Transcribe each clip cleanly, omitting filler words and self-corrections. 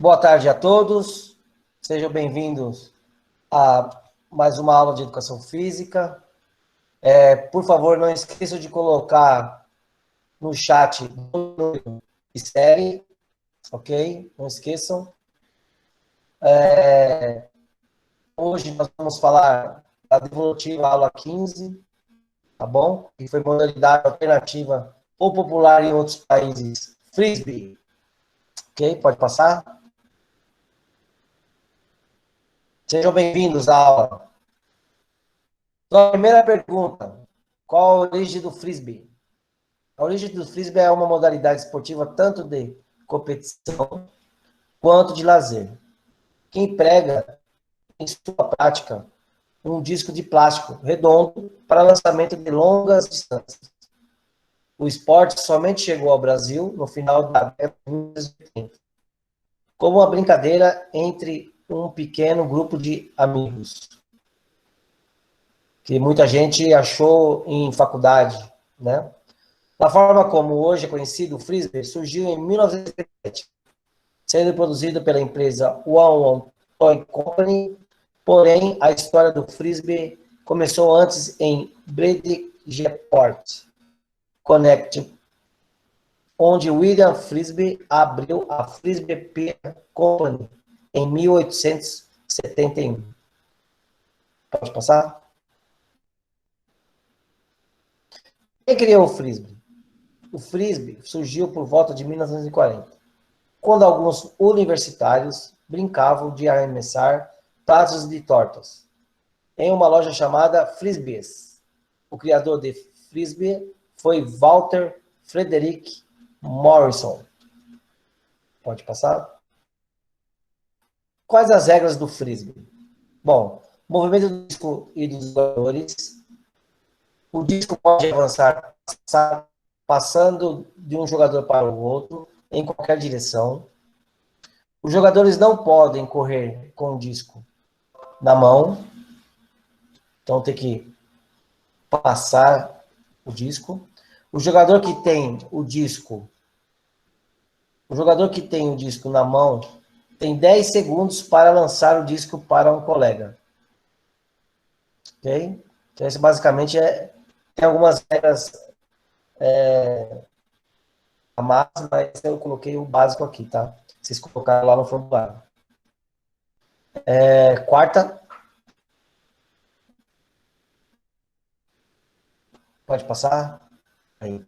Boa tarde a todos, sejam bem-vindos a mais uma aula de Educação Física. Por favor, não esqueçam de colocar no chat o número de série, ok? Não esqueçam. Hoje nós vamos falar da devolutiva aula 15, tá bom? Que foi modalidade alternativa ou popular em outros países, Frisbee, ok? Pode passar? Sejam bem-vindos à aula. Então, a primeira pergunta, qual a origem do Frisbee? A origem do Frisbee é uma modalidade esportiva tanto de competição quanto de lazer, que emprega em sua prática um disco de plástico redondo para lançamento de longas distâncias. O esporte somente chegou ao Brasil no final da década de 1980, como uma brincadeira entre um pequeno grupo de amigos, que muita gente achou em faculdade, né? Da forma como hoje é conhecido, o Frisbee surgiu em 1987, sendo produzido pela empresa One One Toy Company, porém a história do Frisbee começou antes em Bridgeport, Connecticut, onde William Frisbee abriu a Frisbee Pier Company em 1871. Pode passar? Quem criou o Frisbee? O Frisbee surgiu por volta de 1940, quando alguns universitários brincavam de arremessar pratos de tortas em uma loja chamada Frisbees. O criador de Frisbee foi Walter Frederick Morrison. Pode passar? Quais as regras do Frisbee? Bom, movimento do disco e dos jogadores. O disco pode avançar passando de um jogador para o outro em qualquer direção. Os jogadores não podem correr com o disco na mão, então tem que passar o disco. O jogador que tem o disco na mão tem 10 segundos para lançar o disco para um colega. Ok? Então, isso basicamente tem algumas regras a mais, mas eu coloquei o básico aqui, tá? Vocês colocaram lá no formulário. Quarta. Pode passar? Aí.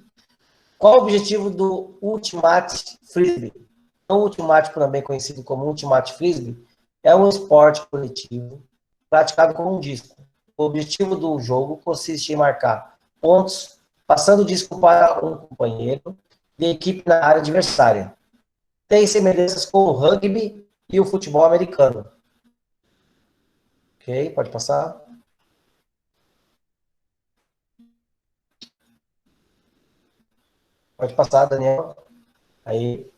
Qual o objetivo do Ultimate Frisbee? O Ultimate, também conhecido como Ultimate Frisbee, é um esporte coletivo praticado com um disco. O objetivo do jogo consiste em marcar pontos passando o disco para um companheiro de equipe na área adversária. Tem semelhanças com o rugby e o futebol americano. Ok, pode passar. Pode passar, Daniel. Aí.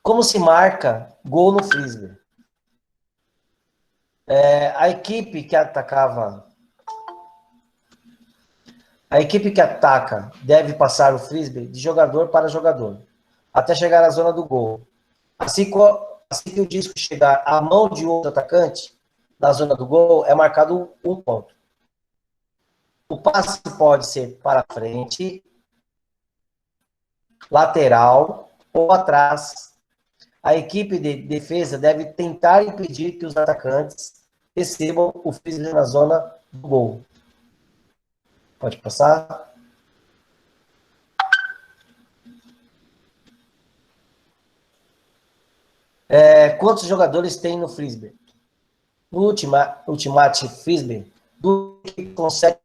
Como se marca gol no Frisbee? A equipe que ataca deve passar o Frisbee de jogador para jogador, até chegar à zona do gol. Assim que o disco chegar à mão de outro atacante, na zona do gol, é marcado um ponto. O passe pode ser para frente, lateral ou atrás. A equipe de defesa deve tentar impedir que os atacantes recebam o Frisbee na zona do gol. Pode passar. Quantos jogadores tem no Frisbee? No Ultimate Frisbee, do que consegue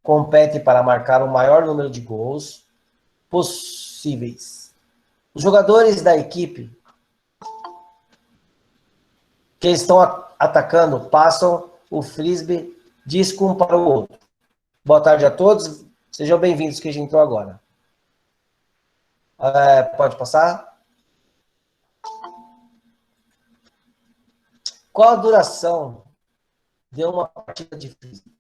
compete para marcar o maior número de gols possíveis. Os jogadores da equipe que estão atacando passam o Frisbee disco um para o outro. Boa tarde a todos, sejam bem-vindos que a gente entrou agora. Pode passar? Qual a duração de uma partida de Frisbee?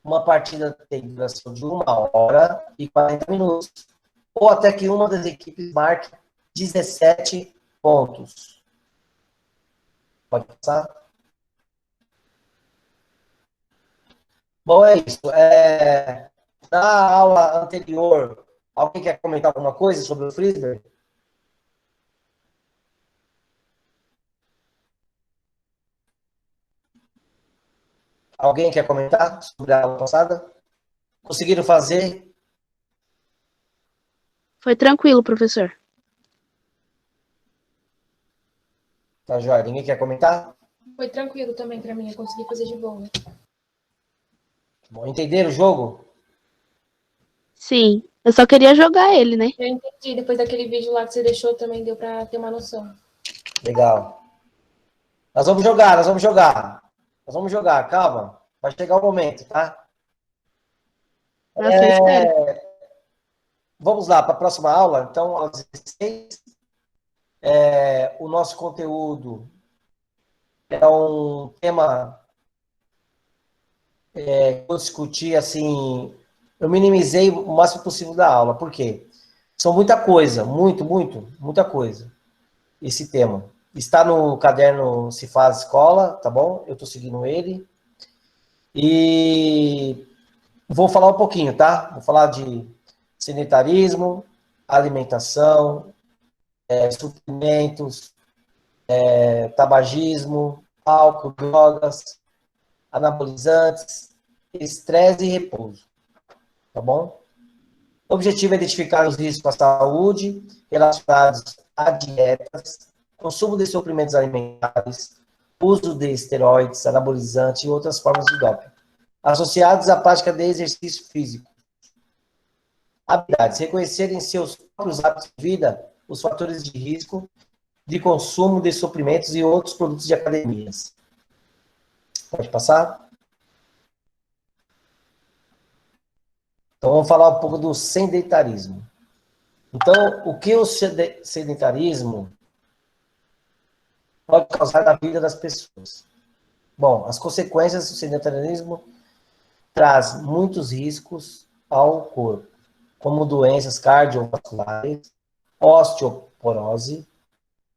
Uma partida tem duração de 1 hora e 40 minutos, ou até que uma das equipes marque 17 pontos. Pode passar? Bom, é isso. Na aula anterior, alguém quer comentar alguma coisa sobre o Frisbee? Alguém quer comentar sobre a aula passada? Conseguiram fazer? Foi tranquilo, professor. Tá, joia. Ninguém quer comentar? Foi tranquilo também para mim, eu consegui fazer de boa. Bom, entenderam o jogo? Sim, eu só queria jogar ele, né? Eu entendi, depois daquele vídeo lá que você deixou também deu para ter uma noção. Legal. Nós vamos jogar, nós vamos jogar. Nós vamos jogar, calma. Vai chegar o momento, tá? Nossa, eu espero. Vamos lá para a próxima aula. Então, às 16, o nosso conteúdo é um tema que eu discuti assim. Eu minimizei o máximo possível da aula. Por quê? São muita coisa, muita coisa. Esse tema. Está no caderno Se Faz Escola, tá bom? Eu estou seguindo ele. E vou falar um pouquinho, tá? Vou falar de sedentarismo, alimentação, suprimentos, tabagismo, álcool, drogas, anabolizantes, estresse e repouso, tá bom? O objetivo é identificar os riscos à saúde relacionados a dietas, consumo de suprimentos alimentares, uso de esteroides, anabolizantes e outras formas de doping, associados à prática de exercício físico. Habilidades. Reconhecer em seus próprios hábitos de vida os fatores de risco de consumo de suprimentos e outros produtos de academias. Pode passar? Então, vamos falar um pouco do sedentarismo. Então, o que o sedentarismo pode causar na vida das pessoas? Bom, as consequências do sedentarismo traz muitos riscos ao corpo, como doenças cardiovasculares, osteoporose,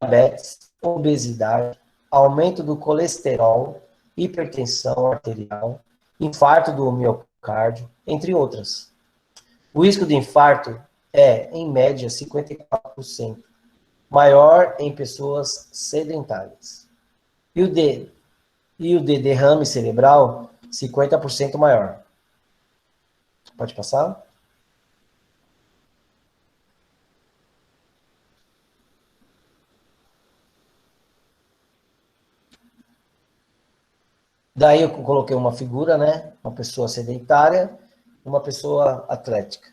diabetes, obesidade, aumento do colesterol, hipertensão arterial, infarto do miocárdio, entre outras. O risco de infarto é, em média, 54% maior em pessoas sedentárias. E o de derrame cerebral, 50% maior. Pode passar? Daí eu coloquei uma figura, né? Uma pessoa sedentária, uma pessoa atlética,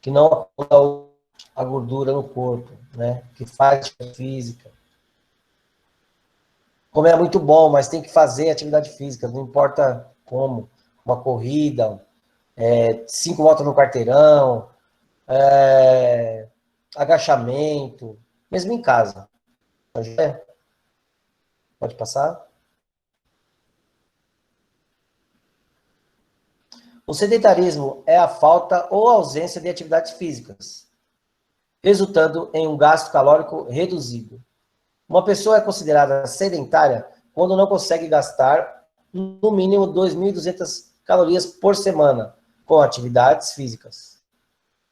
que não acumula a gordura no corpo, né? Que faz atividade física. Comer é muito bom, mas tem que fazer atividade física, não importa como. Uma corrida, 5 voltas no quarteirão, agachamento, mesmo em casa. Pode passar? O sedentarismo é a falta ou ausência de atividades físicas, resultando em um gasto calórico reduzido. Uma pessoa é considerada sedentária quando não consegue gastar no mínimo 2.200 calorias por semana com atividades físicas.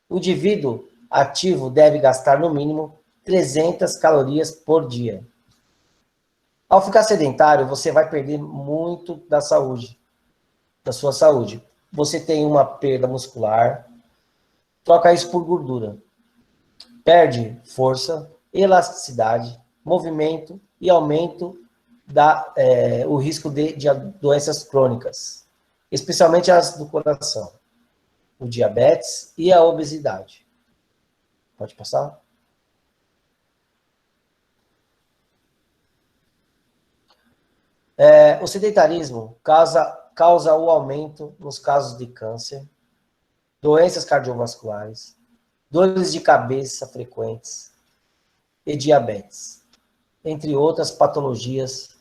O indivíduo ativo deve gastar no mínimo 300 calorias por dia. Ao ficar sedentário, você vai perder muito da saúde, da sua saúde. Você tem uma perda muscular, troca isso por gordura. Perde força, elasticidade, movimento e aumento o risco de doenças crônicas, especialmente as do coração, o diabetes e a obesidade. Pode passar? O sedentarismo causa o aumento nos casos de câncer, doenças cardiovasculares, dores de cabeça frequentes e diabetes, entre outras patologias.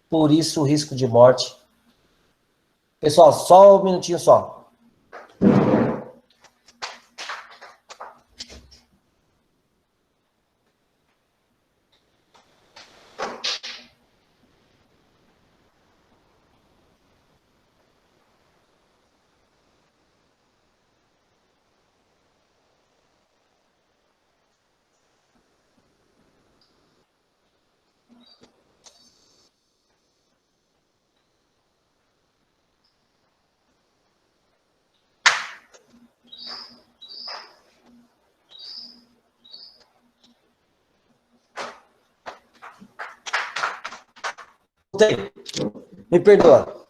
Por isso, o risco de morte. Pessoal, só um minutinho só. Me perdoa.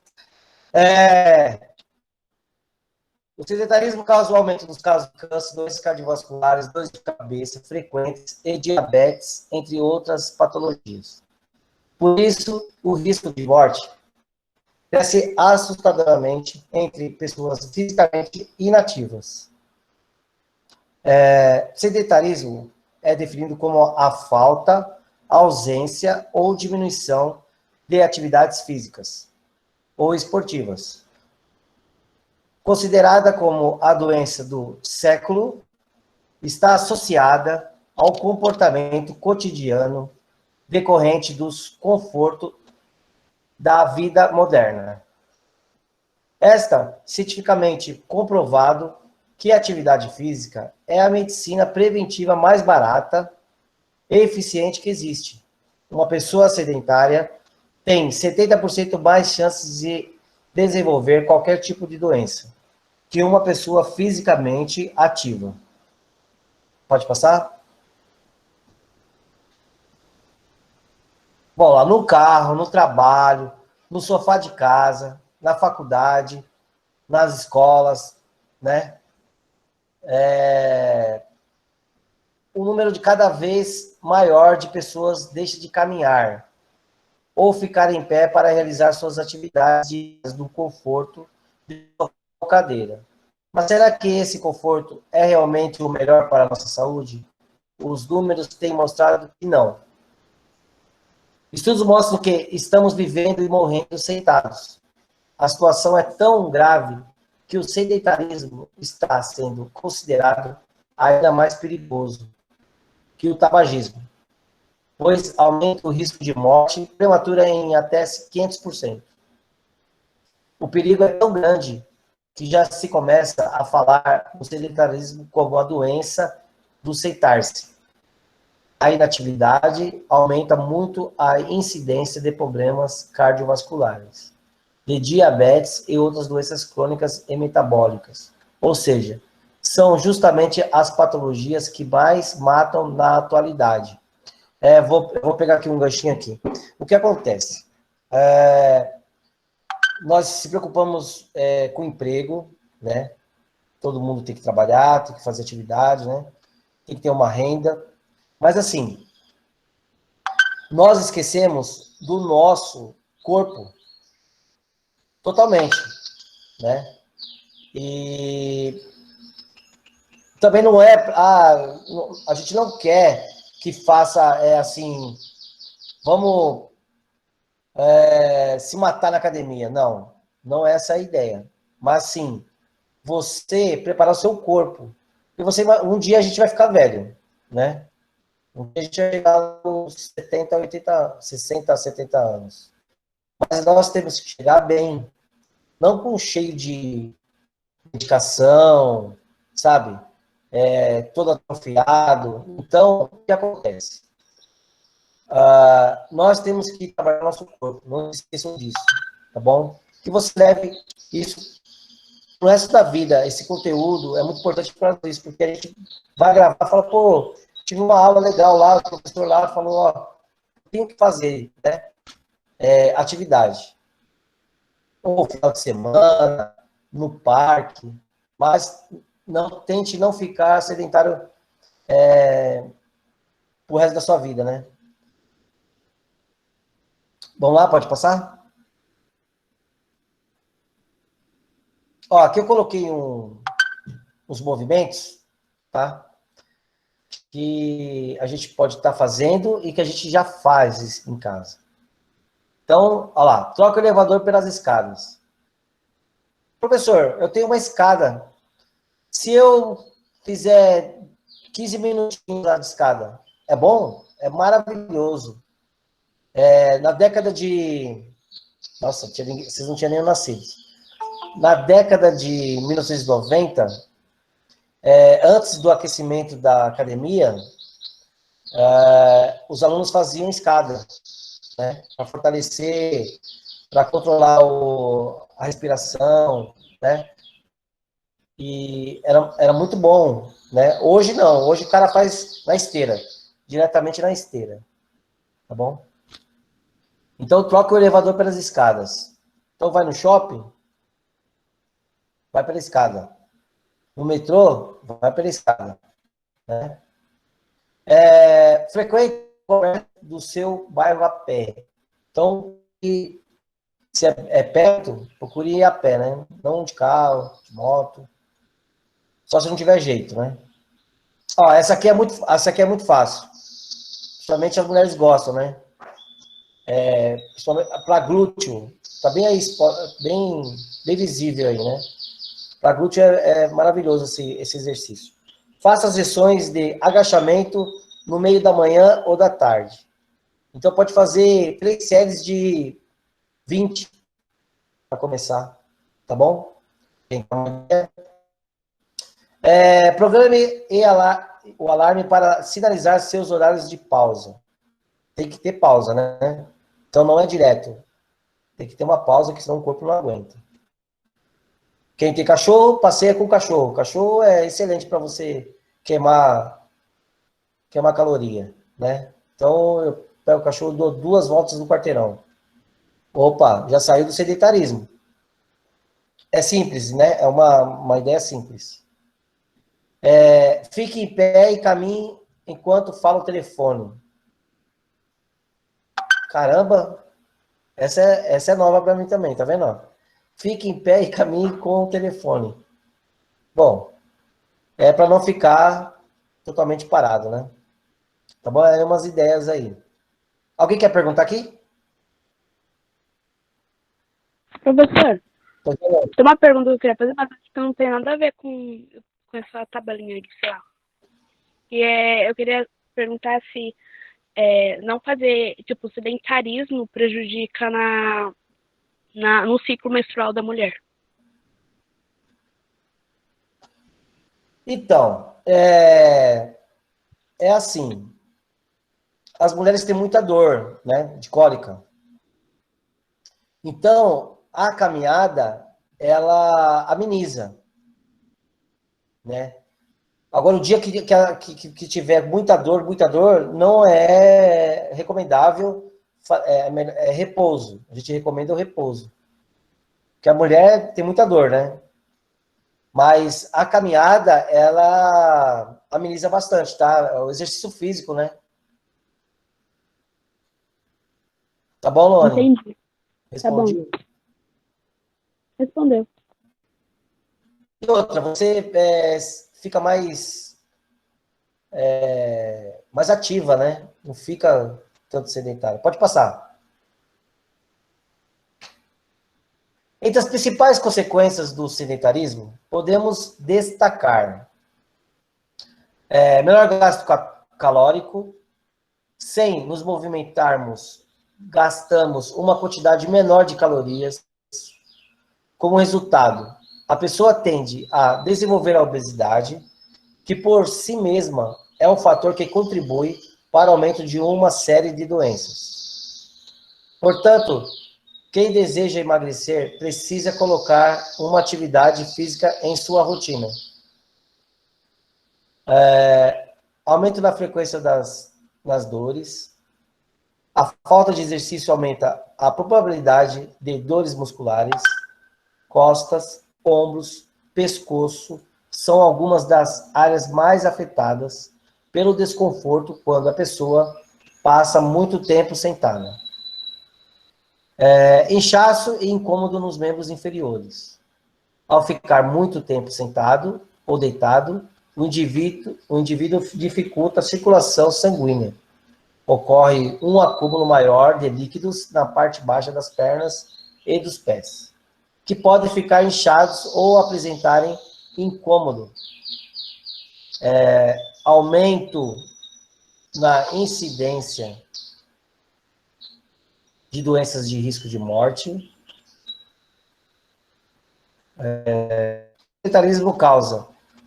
O sedentarismo causa o aumento dos casos de câncer, doenças cardiovasculares, dores de cabeça frequentes e diabetes, entre outras patologias. Por isso, o risco de morte cresce assustadoramente entre pessoas fisicamente inativas. Sedentarismo é definido como a falta, ausência ou diminuição de atividades físicas ou esportivas. Considerada como a doença do século, está associada ao comportamento cotidiano decorrente dos confortos da vida moderna. Esta, cientificamente comprovado que a atividade física é a medicina preventiva mais barata e eficiente que existe. Uma pessoa sedentária tem 70% mais chances de desenvolver qualquer tipo de doença que uma pessoa fisicamente ativa. Pode passar? Bom, lá no carro, no trabalho, no sofá de casa, na faculdade, nas escolas, né? O número de cada vez maior de pessoas deixa de caminhar ou ficar em pé para realizar suas atividades no conforto de sua cadeira. Mas será que esse conforto é realmente o melhor para a nossa saúde? Os números têm mostrado que não. Estudos mostram que estamos vivendo e morrendo sentados. A situação é tão grave que o sedentarismo está sendo considerado ainda mais perigoso que o tabagismo, pois aumenta o risco de morte prematura em até 500%. O perigo é tão grande que já se começa a falar no sedentarismo como a doença do sentar-se. A inatividade aumenta muito a incidência de problemas cardiovasculares, de diabetes e outras doenças crônicas e metabólicas. Ou seja, são justamente as patologias que mais matam na atualidade. Vou pegar aqui um ganchinho aqui. O que acontece? Nós se preocupamos com o emprego, né? Todo mundo tem que trabalhar, tem que fazer atividade, né? Tem que ter uma renda. Mas, assim, nós esquecemos do nosso corpo totalmente, né? E também não é... a gente não quer que faça, assim, vamos se matar na academia. Não, não é essa a ideia. Mas, sim, você preparar o seu corpo. E um dia a gente vai ficar velho, né? Um dia a gente vai chegar nos 70, 80, 60, 70 anos. Mas nós temos que chegar bem. Não com cheio de medicação, sabe? Todo atrofiado. Então, o que acontece? Nós temos que trabalhar nosso corpo. Não esqueçam disso, tá bom? Que você leve isso pro resto da vida. Esse conteúdo é muito importante para isso, porque a gente vai gravar e fala, pô, tive uma aula legal lá, o professor lá falou, ó, tem que fazer, né? Atividade. Ou final de semana, no parque, mas tente não ficar sedentário pro resto da sua vida, né? Vamos lá, pode passar? Ó, aqui eu coloquei uns movimentos, tá? Que a gente pode estar fazendo e que a gente já faz em casa. Então, olha lá, troca o elevador pelas escadas. Professor, eu tenho uma escada. Se eu fizer 15 minutinhos lá de escada, é bom? É maravilhoso. Na década de... Nossa, vocês não tinham nem nascido. Na década de 1990, antes do aquecimento da academia, os alunos faziam escada, né? Para fortalecer, para controlar a respiração, né? E era muito bom, né? Hoje não, hoje o cara faz na esteira, diretamente na esteira, tá bom? Então, troca o elevador pelas escadas. Então, vai no shopping, vai pela escada. No metrô, vai pela escada. Né? Frequente o comércio do seu bairro a pé. Então, se é perto, procure ir a pé, né? Não de carro, de moto. Só se não tiver jeito, né? Ó, essa aqui é muito fácil. Principalmente as mulheres gostam, né? Para glúteo. Tá bem aí, bem visível aí, né? Para glúteo é maravilhoso esse exercício. Faça as sessões de agachamento no meio da manhã ou da tarde. Então, pode fazer 3 séries de 20 para começar, tá bom? Programe o alarme para sinalizar seus horários de pausa. Tem que ter pausa, né? Então, não é direto. Tem que ter uma pausa, que senão o corpo não aguenta. Quem tem cachorro, passeia com o cachorro. O cachorro é excelente para você queimar caloria, né? Então, eu pego o cachorro e dou 2 voltas no quarteirão. Opa, já saiu do sedentarismo. É simples, né? É uma ideia simples. Fique em pé e caminhe enquanto fala o telefone. Caramba, essa é nova para mim também, tá vendo? Fique em pé e caminhe com o telefone. Bom, é para não ficar totalmente parado, né? Tá bom? É umas ideias aí. Alguém quer perguntar aqui? Professor, tem uma pergunta que eu queria fazer, mas acho que não tem nada a ver com essa tabelinha aqui, sei lá. Eu queria perguntar se não fazer, tipo, sedentarismo prejudica no ciclo menstrual da mulher. Então, assim, as mulheres têm muita dor, né, de cólica. Então, a caminhada, ela ameniza, né? Agora, o dia que tiver muita dor, não é recomendável, repouso. A gente recomenda o repouso. Porque a mulher tem muita dor, né? Mas a caminhada, ela ameniza bastante, tá? É o exercício físico, né? Tá bom, Luane? Entendi. Tá bom. Respondi. Respondeu. E outra, você fica mais ativa, né? Não fica tanto sedentário. Pode passar. Entre as principais consequências do sedentarismo, podemos destacar menor gasto calórico, sem nos movimentarmos, gastamos uma quantidade menor de calorias. Como resultado, a pessoa tende a desenvolver a obesidade, que por si mesma é um fator que contribui para o aumento de uma série de doenças. Portanto, quem deseja emagrecer precisa colocar uma atividade física em sua rotina. Aumento da frequência das dores. A falta de exercício aumenta a probabilidade de dores musculares. Costas, ombros, pescoço são algumas das áreas mais afetadas pelo desconforto quando a pessoa passa muito tempo sentada. Inchaço e incômodo nos membros inferiores. Ao ficar muito tempo sentado ou deitado, o indivíduo dificulta a circulação sanguínea. Ocorre um acúmulo maior de líquidos na parte baixa das pernas e dos pés, que podem ficar inchados ou apresentarem incômodo. Aumento na incidência de doenças de risco de morte. O sedentarismo causa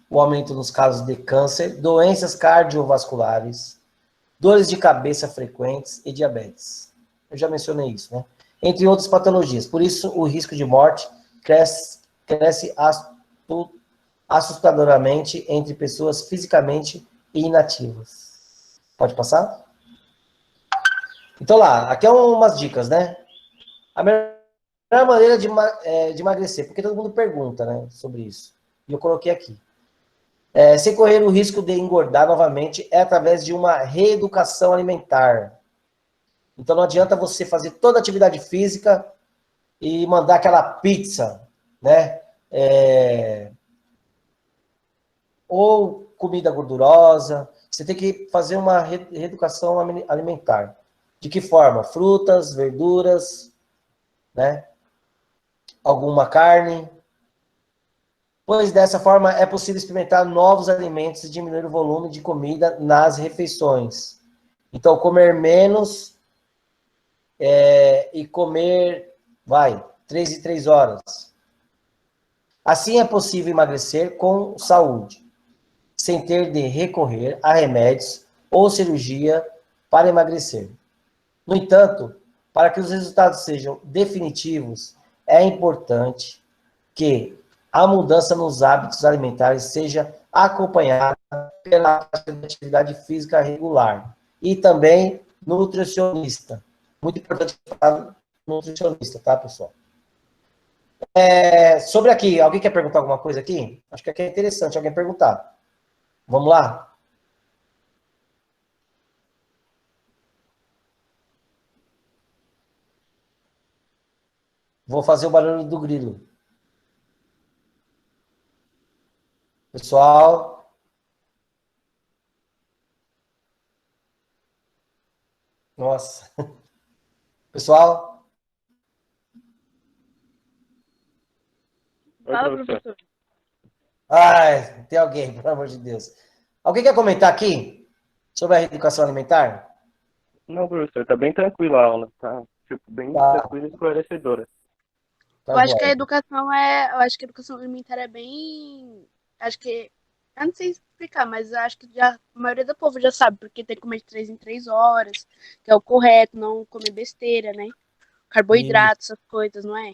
o aumento nos casos de câncer, doenças cardiovasculares, dores de cabeça frequentes e diabetes. Eu já mencionei isso, né? Entre outras patologias. Por isso, o risco de morte cresce assustadoramente entre pessoas fisicamente inativas. Pode passar? Então lá, aqui é umas dicas, né? A melhor maneira de emagrecer, porque todo mundo pergunta, né, sobre isso. E eu coloquei aqui. Sem correr o risco de engordar novamente, é através de uma reeducação alimentar. Então não adianta você fazer toda a atividade física e mandar aquela pizza, né? Ou comida gordurosa. Você tem que fazer uma reeducação alimentar. De que forma? Frutas, verduras, né? Alguma carne. Pois dessa forma é possível experimentar novos alimentos e diminuir o volume de comida nas refeições. Então, comer menos e comer, 3 em 3 horas. Assim é possível emagrecer com saúde, sem ter de recorrer a remédios ou cirurgia para emagrecer. No entanto, para que os resultados sejam definitivos, é importante que a mudança nos hábitos alimentares seja acompanhada pela atividade física regular e também nutricionista. Muito importante falar nutricionista, tá, pessoal? Sobre aqui, alguém quer perguntar alguma coisa aqui? Acho que aqui é interessante alguém perguntar. Vamos lá? Vou fazer o barulho do grilo. Pessoal? Nossa. Pessoal? Fala, professor. Ai, tem alguém, pelo amor de Deus. Alguém quer comentar aqui sobre a reeducação alimentar? Não, professor, tá bem tranquila a aula, tá? Tipo, bem tranquila e esclarecedora. Tá, Eu acho que joia. eu acho que a educação alimentar é bem, acho que, eu não sei explicar, mas eu acho que já, a maioria do povo já sabe, porque tem que comer de 3 em 3 horas, que é o correto, não comer besteira, né? Carboidratos, essas coisas, não é?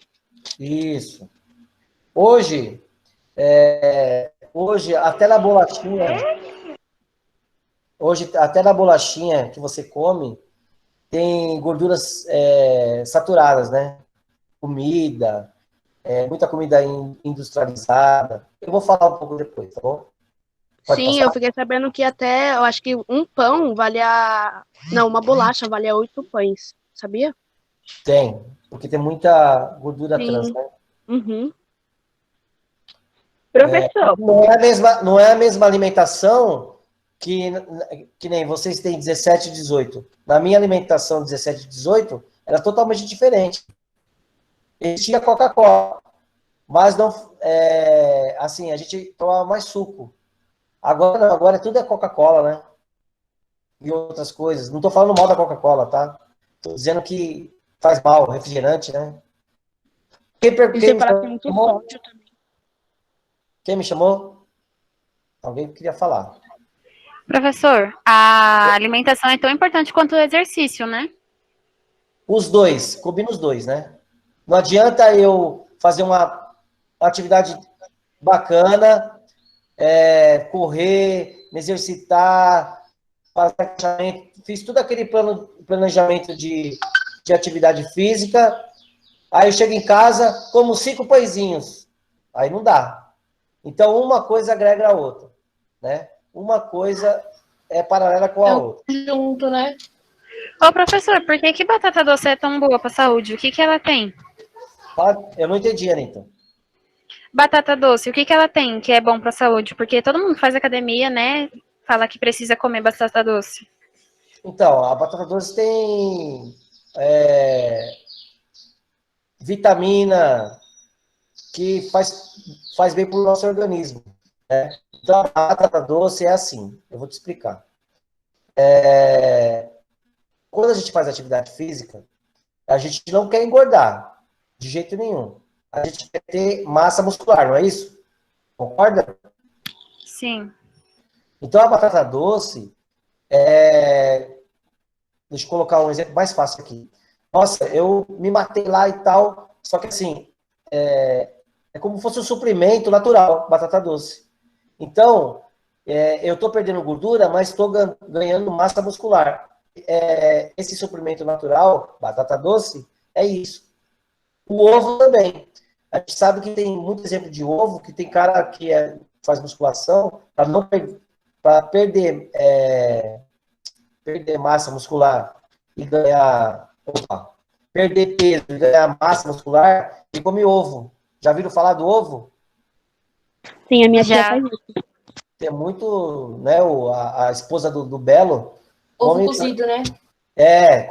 Isso. Hoje, até na bolachinha, que você come, tem gorduras saturadas, né? Comida, muita comida industrializada. Eu vou falar um pouco depois, tá bom? Pode Sim, passar? eu fiquei sabendo que até, eu acho que um pão vale não, uma bolacha vale a 8 pães, sabia? Tem, porque tem muita gordura trans, Sim. né? Uhum. Professor, Não é a mesma alimentação que nem vocês têm 17 e 18. Na minha alimentação 17 e 18 era totalmente diferente. Existia Coca-Cola, mas não, assim, a gente tomava mais suco. Agora não, agora tudo é Coca-Cola, né? E outras coisas. Não estou falando mal da Coca-Cola, tá? Estou dizendo que faz mal, refrigerante, né? e Quem você me fala que tem muito chamou? sódio também. Quem me chamou? Alguém queria falar. Professor, a alimentação é tão importante quanto o exercício, né? Os dois, combina os dois, né? Não adianta eu fazer uma atividade bacana, correr, me exercitar, fazer agachamento, fiz todo aquele planejamento de atividade física, aí eu chego em casa, como 5 pãezinhos, aí não dá. Então, uma coisa agrega a outra, né? Uma coisa é paralela com a outra. Junto, né? Ô, professor, por que que batata doce é tão boa para a saúde? O que que ela tem? Eu não entendi, Anitta. Batata doce, o que que ela tem que é bom para a saúde? Porque todo mundo faz academia, né? Fala que precisa comer batata doce. Então, a batata doce tem vitamina que faz bem para o nosso organismo, né? Então, a batata doce é assim, eu vou te explicar. Quando a gente faz atividade física, a gente não quer engordar, de jeito nenhum. A gente quer ter massa muscular, não é isso? Concorda? Sim. Então, a batata doce, deixa eu colocar um exemplo mais fácil aqui. Nossa, eu me matei lá e tal, só que assim, é como se fosse um suplemento natural, batata doce. Então, eu estou perdendo gordura, mas estou ganhando massa muscular. esse suprimento natural, batata doce, é isso. O ovo também. A gente sabe que tem muito exemplo de ovo, que tem cara que faz musculação para não para perder massa muscular e ganhar, perder peso e ganhar massa muscular e come ovo. Já viram falar do ovo? Sim, a minha tia Já. faz isso. Tem muito, né, a esposa do Belo. Ovo cozido, né?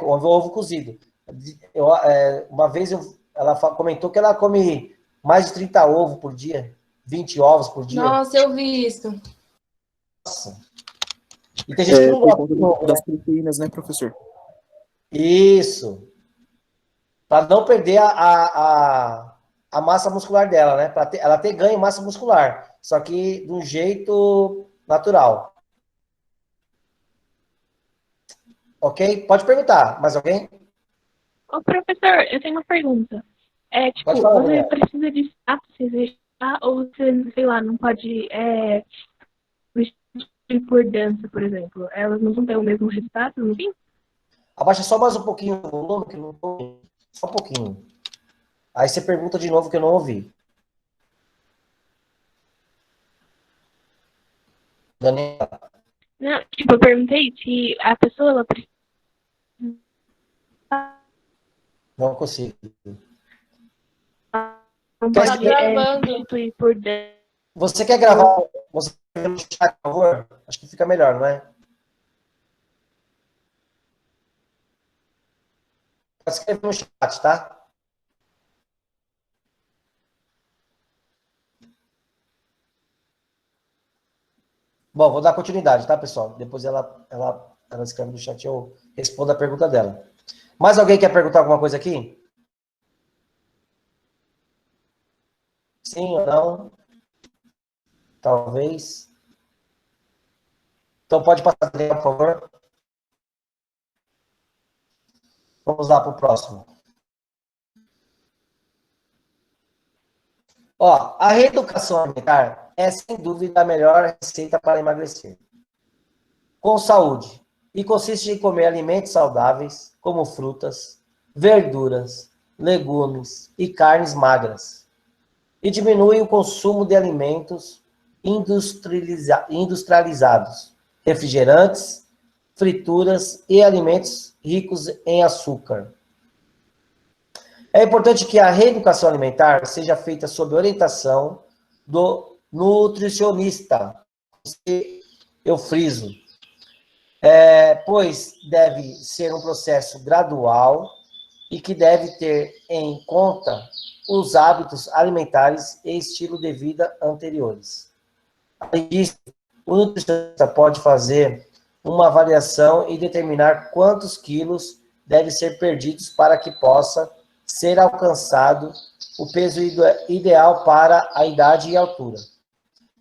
Ovo cozido. Uma vez ela comentou que ela come mais de 30 ovos por dia, 20 ovos por dia. Nossa, eu vi isso. Nossa. E tem gente que não gosta de ovo, das proteínas, né, professor? Isso. Para não perder a massa muscular dela, né? Para ela ter ganho massa muscular, só que de um jeito natural. Ok? Pode perguntar. Mais alguém? Ô, professor, eu tenho uma pergunta. Tipo, Pode falar, você Daniela. precisa de exercitar ou você, sei lá, não pode substituir por dança, por exemplo? Elas não vão ter o mesmo resultado, no fim? Abaixa só mais um pouquinho o volume, que eu não tô... Só um pouquinho. Aí você pergunta de novo que eu não ouvi. Daniela. Não, tipo, eu perguntei se a pessoa ela precisa Não consigo. não Quer pode gravando. substituir por dança. Você quer gravar? Você quer no chat, por favor? Acho que fica melhor, não é? Pode escrever no chat, tá? Bom, vou dar continuidade, tá, pessoal? Depois ela escreve no chat e eu respondo a pergunta dela. Mais alguém quer perguntar alguma coisa aqui? Sim ou não? Talvez. Então pode passar, por favor. Vamos lá para o próximo. Ó, a reeducação alimentar é, sem dúvida, a melhor receita para emagrecer. Com saúde. E consiste em comer alimentos saudáveis, como frutas, verduras, legumes e carnes magras. E diminui o consumo de alimentos industrializados, refrigerantes, frituras e alimentos ricos em açúcar. É importante que a reeducação alimentar seja feita sob orientação do nutricionista. Eu friso. Pois deve ser um processo gradual e que deve ter em conta os hábitos alimentares e estilo de vida anteriores. Além disso, o nutricionista pode fazer uma avaliação e determinar quantos quilos devem ser perdidos para que possa ser alcançado o peso ideal para a idade e altura,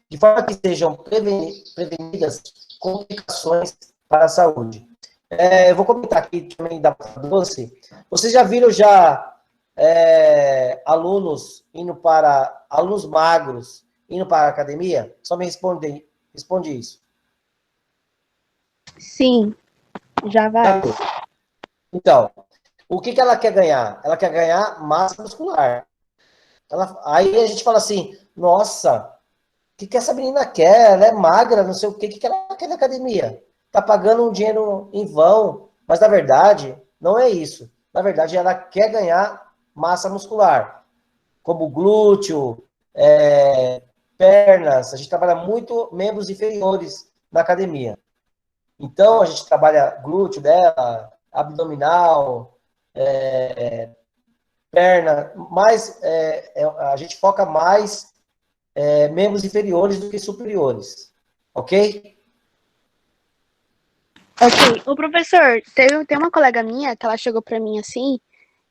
de forma que sejam prevenidas complicações para a saúde. Eu vou comentar aqui também da batata doce. Vocês já viram alunos magros indo para a academia? Só me responde isso. Sim, já vai. Então, o que ela quer ganhar? Ela quer ganhar massa muscular. Aí a gente fala assim, nossa, o que essa menina quer? Ela é magra, não sei o que ela quer na academia? Tá pagando um dinheiro em vão, mas na verdade, não é isso. Na verdade, ela quer ganhar massa muscular, como glúteo, pernas. A gente trabalha muito membros inferiores na academia. Então, a gente trabalha glúteo dela, abdominal, perna, mas a gente foca mais membros inferiores do que superiores. Ok? Ok. O professor, tem uma colega minha que ela chegou pra mim assim,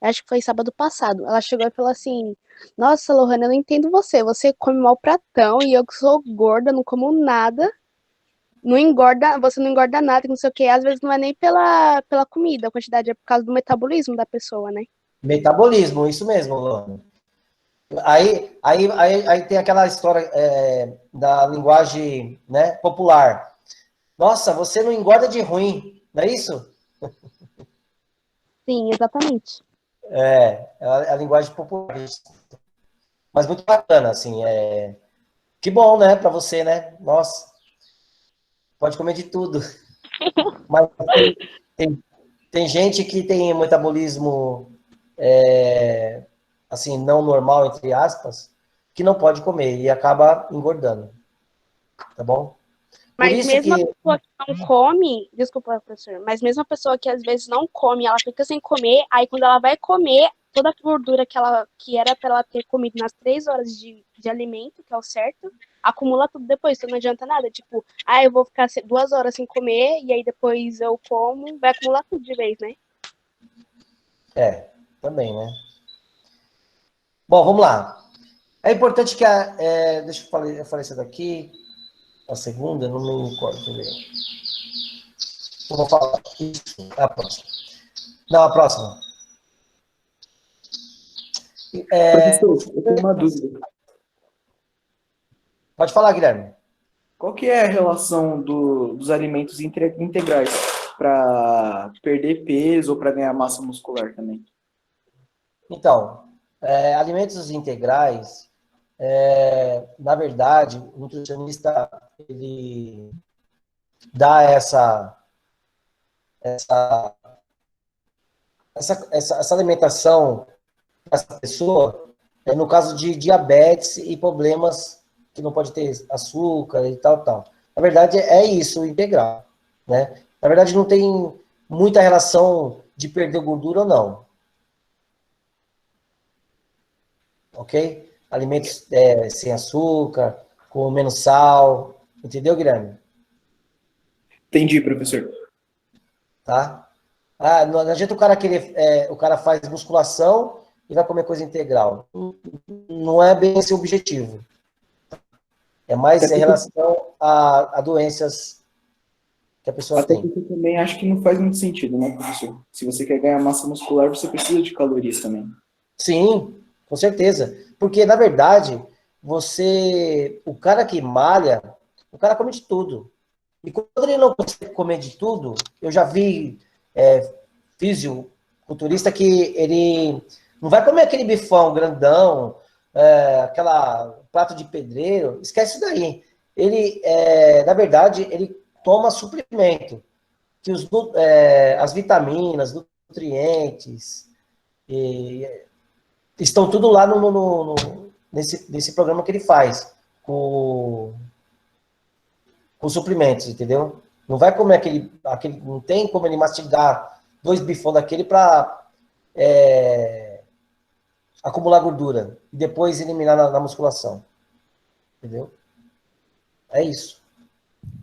acho que foi sábado passado. Ela chegou e falou assim: nossa, Lohana, eu não entendo você. Você come mal pratão e eu que sou gorda, não como nada. Não engorda, você não engorda nada, não sei o quê. Às vezes não é nem pela comida, a quantidade é por causa do metabolismo da pessoa, né? Metabolismo, isso mesmo, Luana. Aí tem aquela história da linguagem, né, popular. Nossa, você não engorda de ruim, não é isso? Sim, exatamente. É a linguagem popular. Mas muito bacana, assim, que bom, né, para você, né? Nossa, pode comer de tudo. Mas tem, tem gente que tem metabolismo, assim, não normal, entre aspas, que não pode comer e acaba engordando, tá bom? Por Mas isso mesmo a que, pessoa que não come, desculpa, professor, mas mesmo a pessoa que às vezes não come, ela fica sem comer, aí quando ela vai comer, toda a gordura que era para ela ter comido nas 3 horas de alimento, que é o certo, acumula tudo depois, então não adianta nada. Tipo, eu vou ficar 2 horas sem comer, e aí depois eu como, vai acumular tudo de vez, né? também, né? Bom, vamos lá. É importante que deixa eu falei isso daqui, a segunda, não me recordo, deixa eu ver. Eu vou falar isso, a próxima. Não, a próxima. Professor, eu tenho uma dúvida. Pode falar, Guilherme. Qual que é a relação dos alimentos integrais para perder peso ou para ganhar massa muscular também? Então, alimentos integrais, na verdade, o nutricionista, ele dá essa alimentação para essa pessoa, no caso de diabetes e problemas que não pode ter açúcar e tal. Na verdade, é isso, integral, né? Na verdade, não tem muita relação de perder gordura ou não, ok? Alimentos sem açúcar, com menos sal, entendeu, Guilherme? Entendi, professor. Tá? Não adianta o cara querer, o cara faz musculação e vai comer coisa integral. Não é bem esse o objetivo. É mais em relação a doenças que a pessoa Até tem. porque eu também acho que não faz muito sentido, né, professor? Se você quer ganhar massa muscular, você precisa de calorias também. Sim, com certeza. Porque, na verdade, o cara que malha, o cara come de tudo. E quando ele não consegue comer de tudo, eu já vi fisiculturista que ele não vai comer aquele bifão grandão, aquela prato de pedreiro, esquece isso daí. Ele, na verdade, ele toma suplemento, que as vitaminas, nutrientes, estão tudo lá nesse programa que ele faz, com suplementos, entendeu? Não vai comer aquele não tem como ele mastigar 2 bifão daquele para acumular gordura e depois eliminar na musculação, entendeu? É isso.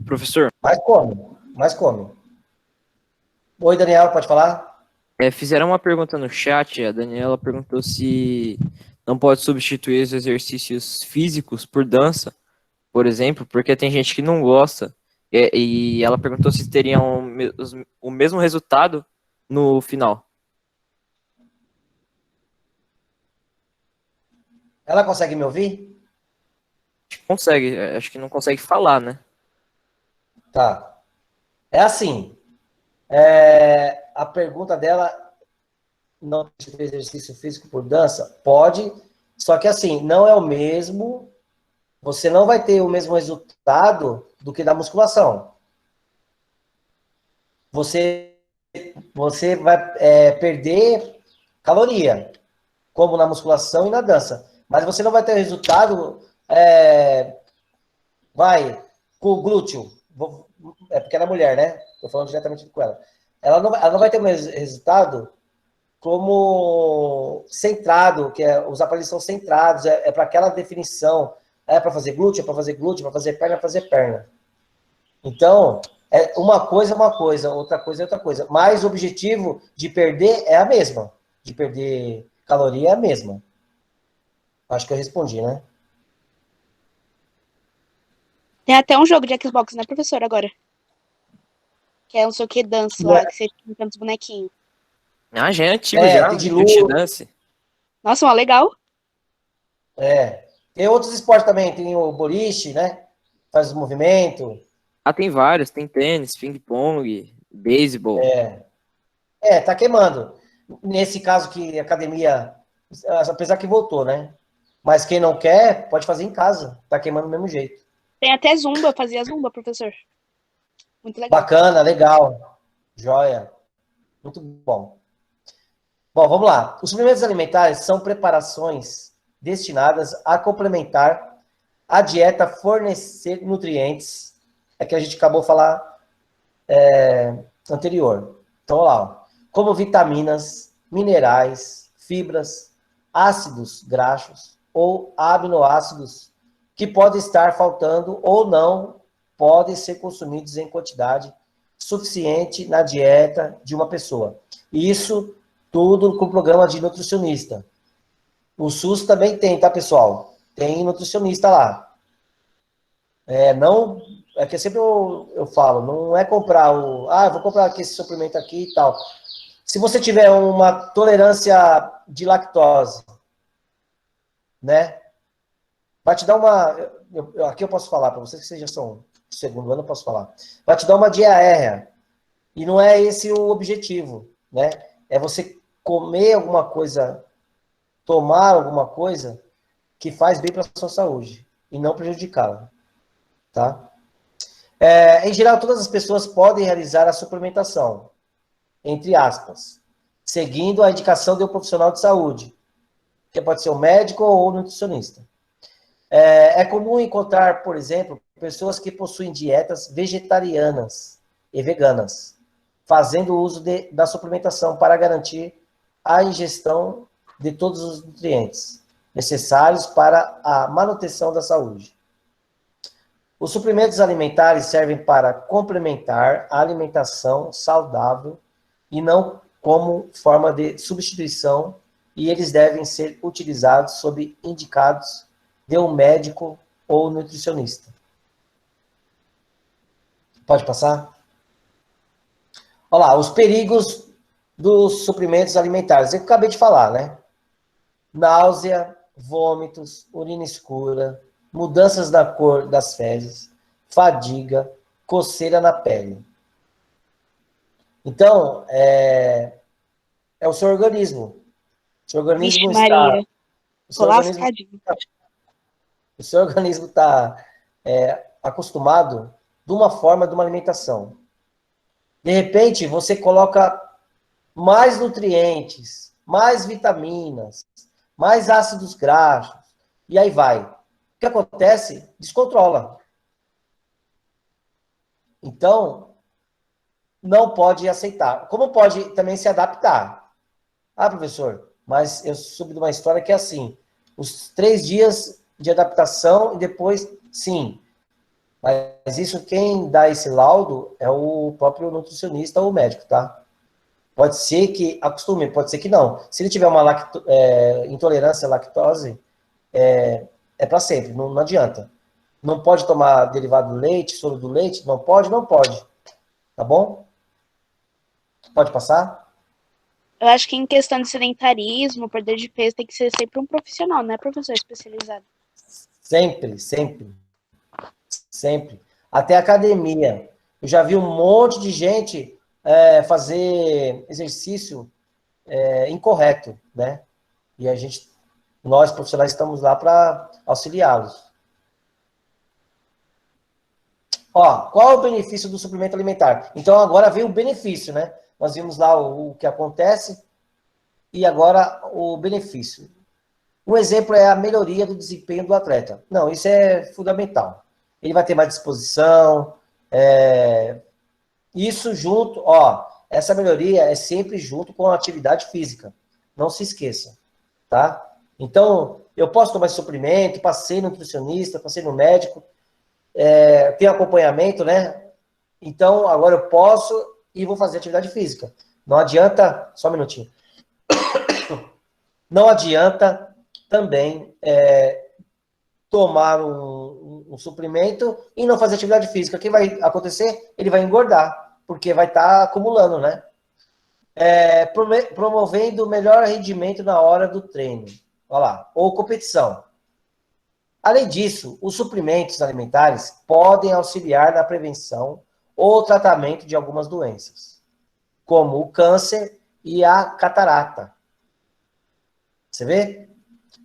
Professor, Mais come. Oi, Daniela, pode falar? fizeram uma pergunta no chat, a Daniela perguntou se não pode substituir os exercícios físicos por dança, por exemplo, porque tem gente que não gosta, e ela perguntou se teriam o mesmo resultado no final. Ela consegue me ouvir? Consegue, acho que não consegue falar, né? Tá. É assim, a pergunta dela, não substituir exercício físico por dança? Pode, só que assim, não é o mesmo, você não vai ter o mesmo resultado do que da musculação. Você vai perder caloria, como na musculação e na dança. Mas você não vai ter resultado, com o glúteo. É porque ela é mulher, né? Estou falando diretamente com ela. Ela não vai ter o mesmo resultado como centrado, os aparelhos são centrados, para aquela definição. É para fazer glúteo, é para fazer glúteo, para fazer perna, é para fazer perna. Então, uma coisa é uma coisa, outra coisa é outra coisa. Mas o objetivo de perder é a mesma. De perder caloria é a mesma. Acho que eu respondi, né? Tem até um jogo de Xbox, né, professor, agora? Que é não sei o que dança lá, que você fica brincando dos bonequinhos. Ah, já é antigo já, tem de Just luta. Dance. Nossa, ó, legal. Tem outros esportes também, tem o boliche, né? Faz o movimento. Ah, tem vários, tem tênis, ping-pong, beisebol. Tá queimando. Nesse caso que a academia, apesar que voltou, né? Mas quem não quer, pode fazer em casa. Tá queimando do mesmo jeito. Tem até zumba, fazia zumba, professor. Muito legal. Bacana, legal. Joia. Muito bom. Bom, vamos lá. Os suplementos alimentares são preparações destinadas a complementar a dieta, fornecer nutrientes. É que a gente acabou de falar anterior. Então, olha lá. Ó. Como vitaminas, minerais, fibras, ácidos graxos ou aminoácidos que podem estar faltando ou não podem ser consumidos em quantidade suficiente na dieta de uma pessoa. Isso tudo com o programa de nutricionista. O SUS também tem, tá, pessoal? Tem nutricionista lá. Não, é que sempre eu falo, não é comprar eu vou comprar aqui esse suplemento aqui e tal. Se você tiver uma tolerância de lactose, né? Vai te dar uma... aqui eu posso falar, para vocês que vocês já são do segundo ano, eu posso falar. Vai te dar uma diarreia. E não é esse o objetivo, né? É você comer alguma coisa, tomar alguma coisa que faz bem para a sua saúde e não prejudicá-la, tá? Em geral, todas as pessoas podem realizar a suplementação, entre aspas, seguindo a indicação de um profissional de saúde, que pode ser um médico ou nutricionista. É comum encontrar, por exemplo, pessoas que possuem dietas vegetarianas e veganas, fazendo uso da suplementação para garantir a ingestão de todos os nutrientes necessários para a manutenção da saúde. Os suplementos alimentares servem para complementar a alimentação saudável e não como forma de substituição, e eles devem ser utilizados sob indicados de um médico ou nutricionista. Pode passar? Olha lá, os perigos dos suplementos alimentares. Eu acabei de falar, né? Náusea, vômitos, urina escura, mudanças da cor das fezes, fadiga, coceira na pele. Então, é o seu organismo. O seu organismo Vixe, está... Maria. Tô lascadinho. O seu organismo está acostumado de uma forma, de uma alimentação. De repente, você coloca mais nutrientes, mais vitaminas, mais ácidos graxos, e aí vai. O que acontece? Descontrola. Então, não pode aceitar. Como pode também se adaptar? Professor, mas eu soube de uma história que é assim, os 3 dias de adaptação e depois, sim. Mas isso, quem dá esse laudo é o próprio nutricionista ou o médico, tá? Pode ser que acostume, pode ser que não. Se ele tiver uma intolerância à lactose, é para sempre, não adianta. Não pode tomar derivado do leite, soro do leite? Não pode, não pode. Tá bom? Pode passar? Eu acho que em questão de sedentarismo, perder de peso, tem que ser sempre um profissional, não é professor especializado. Sempre, sempre. Sempre. Até academia. Eu já vi um monte de gente fazer exercício incorreto, né? E nós profissionais estamos lá para auxiliá-los. Qual é o benefício do suplemento alimentar? Então, agora vem o benefício, né? Nós vimos lá o que acontece e agora o benefício. Um exemplo é a melhoria do desempenho do atleta. Não, isso é fundamental. Ele vai ter mais disposição, isso junto, essa melhoria é sempre junto com a atividade física. Não se esqueça, tá? Então, eu posso tomar esse suplemento, passei no nutricionista, passei no médico, tenho acompanhamento, né? Então, agora eu posso e vou fazer atividade física. Não adianta, só um minutinho. Não adianta também tomar um suplemento e não fazer atividade física. O que vai acontecer? Ele vai engordar, porque vai estar acumulando, né? Promovendo o melhor rendimento na hora do treino. Olha lá, ou competição. Além disso, os suplementos alimentares podem auxiliar na prevenção ou tratamento de algumas doenças, como o câncer e a catarata. Você vê?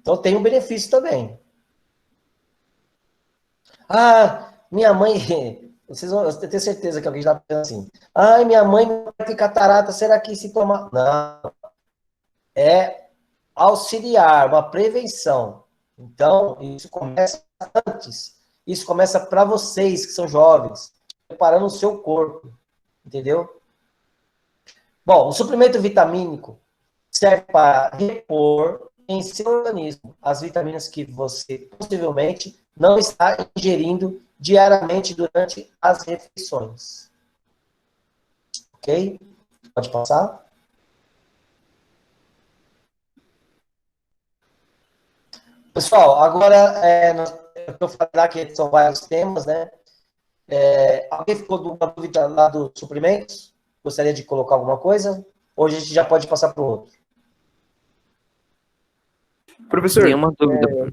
Então tem um benefício também. Ah, minha mãe... eu tenho certeza que alguém já pensa assim. Ai, minha mãe tem catarata, será que se tomar... Não. É auxiliar, uma prevenção. Então, isso começa antes. Isso começa para vocês que são jovens, preparando o seu corpo. Entendeu? Bom, o suplemento vitamínico serve para repor em seu organismo as vitaminas que você possivelmente não está ingerindo diariamente durante as refeições. Ok? Pode passar? Pessoal, agora, eu falei lá que são vários temas, né? Alguém ficou com dúvida lá dos suplementos? Gostaria de colocar alguma coisa? Ou a gente já pode passar para o outro? Professor, Nenhuma dúvida.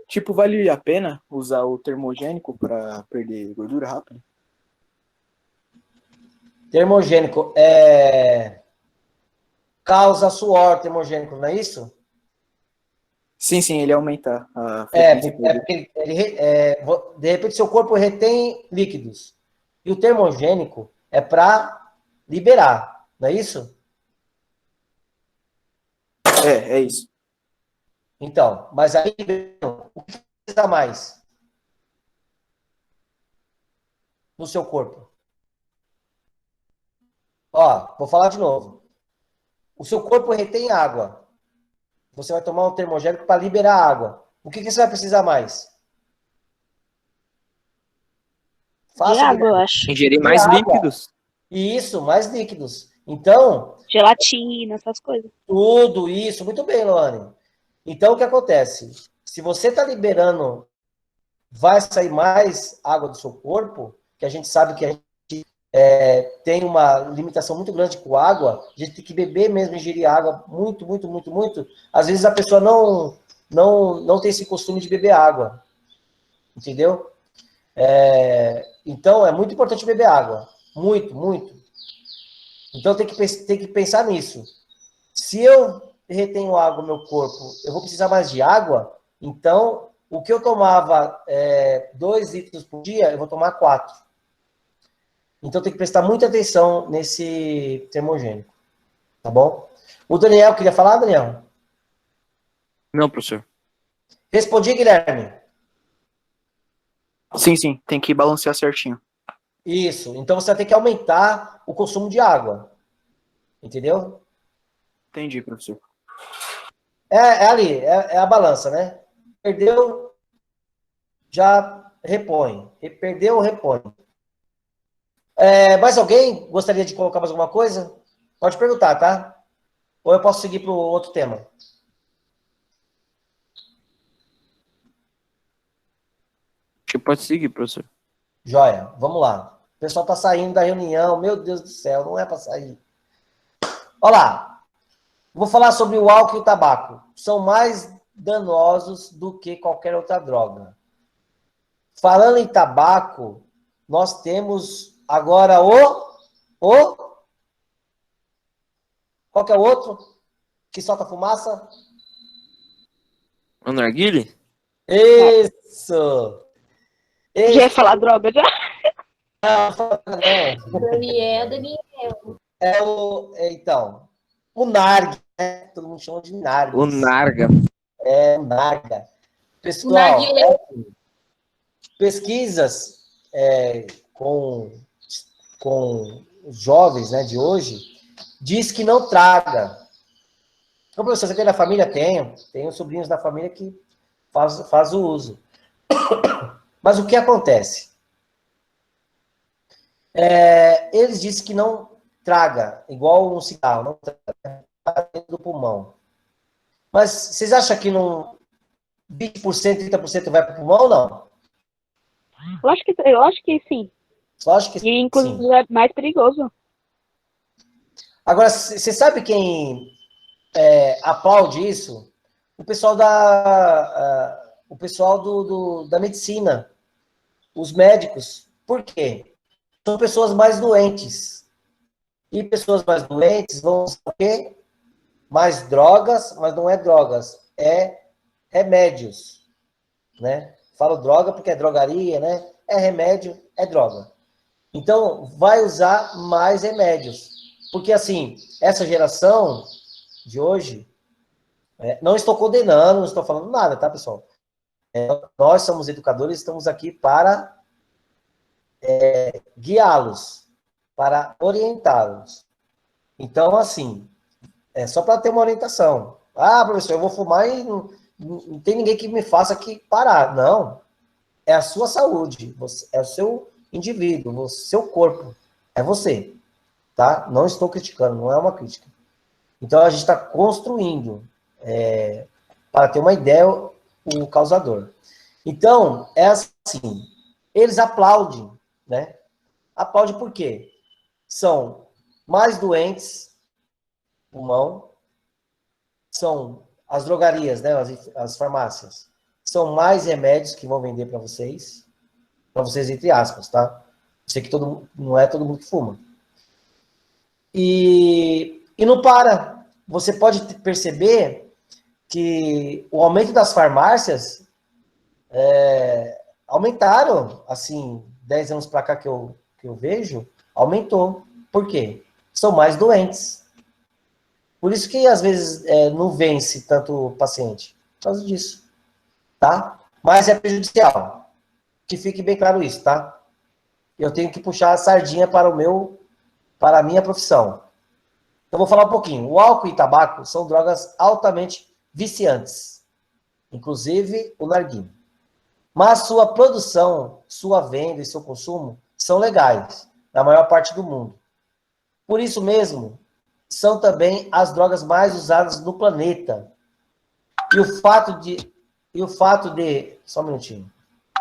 tipo, vale a pena usar o termogênico para perder gordura rápido? Termogênico causa suor termogênico, não é isso? Sim, ele aumenta a É frequência. porque de repente seu corpo retém líquidos. E o termogênico é para liberar, não é isso? É isso. Então, mas aí o que precisa mais no seu corpo? Ó, vou falar de novo. O seu corpo retém água. Você vai tomar um termogênico para liberar água. O que você vai precisar mais? De água, eu acho. Ingerir mais água. líquidos. Isso, mais líquidos. Então, Gelatina, essas coisas. tudo isso, muito bem, Luane. Então, o que acontece? Se você está liberando, vai sair mais água do seu corpo, que a gente sabe que a gente tem uma limitação muito grande com água, a gente tem que beber mesmo, ingerir água muito, muito, muito, muito. Às vezes a pessoa não tem esse costume de beber água, entendeu? Então, é muito importante beber água, muito, muito. Então, tem que pensar nisso. Se eu retenho água no meu corpo, eu vou precisar mais de água, então, o que eu tomava 2 litros por dia, eu vou tomar 4. Então, tem que prestar muita atenção nesse termogênico, tá bom? O Daniel, queria falar, Daniel? Não, professor. Respondi, Guilherme? Sim, tem que balancear certinho. Isso, então você vai ter que aumentar o consumo de água, entendeu? Entendi, professor. Ali, é a balança, né? Perdeu, já repõe. Perdeu, repõe. Mais alguém gostaria de colocar mais alguma coisa? Pode perguntar, tá? Ou eu posso seguir para o outro tema? Acho que pode seguir, professor. Joia, vamos lá. O pessoal está saindo da reunião, meu Deus do céu, não é para sair. Olha lá, vou falar sobre o álcool e o tabaco. São mais danosos do que qualquer outra droga. Falando em tabaco, nós temos agora qual que é o outro que solta fumaça? O narguile? Isso! Já ia falar droga, já? Não. Daniel. Então, o narg, né? Todo mundo chama de narg. O narga. O narga. Pessoal, Narguilé. pesquisas com os jovens, né, de hoje, diz que não traga. Então, professor, você tem na família? Tenho sobrinhos da família que faz o uso. Mas o que acontece? Eles dizem que não traga, igual um cigarro, não traga dentro do pulmão. Mas vocês acham que 20%, 30% vai para o pulmão ou não? Eu acho que sim. Lógico que E, inclusive, sim. é mais perigoso. Agora, você sabe quem aplaude isso? O pessoal da medicina, os médicos. Por quê? São pessoas mais doentes. E pessoas mais doentes vão usar o quê? Mais drogas, mas não é drogas, é remédios, né? Falo droga porque é drogaria, né? É remédio, é droga. Então, vai usar mais remédios. Porque, assim, essa geração de hoje, não estou condenando, não estou falando nada, tá, pessoal? Nós somos educadores, estamos aqui para guiá-los, para orientá-los. Então, assim, é só para ter uma orientação. Ah, professor, eu vou fumar e não tem ninguém que me faça que parar. Não. É a sua saúde, é o seu indivíduo, o seu corpo. É você. Tá? Não estou criticando, não é uma crítica. Então, a gente está construindo, para ter uma ideia, o causador. Então, é assim, eles aplaudem, né? Aplaudem por quê? São mais doentes, pulmão, são as drogarias, né? As farmácias, são mais remédios que vão vender para vocês entre aspas, tá? Eu sei que não é todo mundo que fuma. E não para. Você pode perceber que o aumento das farmácias aumentaram, assim, 10 anos para cá que eu vejo, aumentou. Por quê? São mais doentes. Por isso que, às vezes, não vence tanto o paciente. Por causa disso. Tá? Mas é prejudicial. Que fique bem claro isso, tá? Eu tenho que puxar a sardinha para a minha profissão. Eu vou falar um pouquinho. O álcool e tabaco são drogas altamente viciantes. Inclusive o narguilé. Mas sua produção, sua venda e seu consumo são legais, na maior parte do mundo. Por isso mesmo, são também as drogas mais usadas no planeta. E o fato de só um minutinho.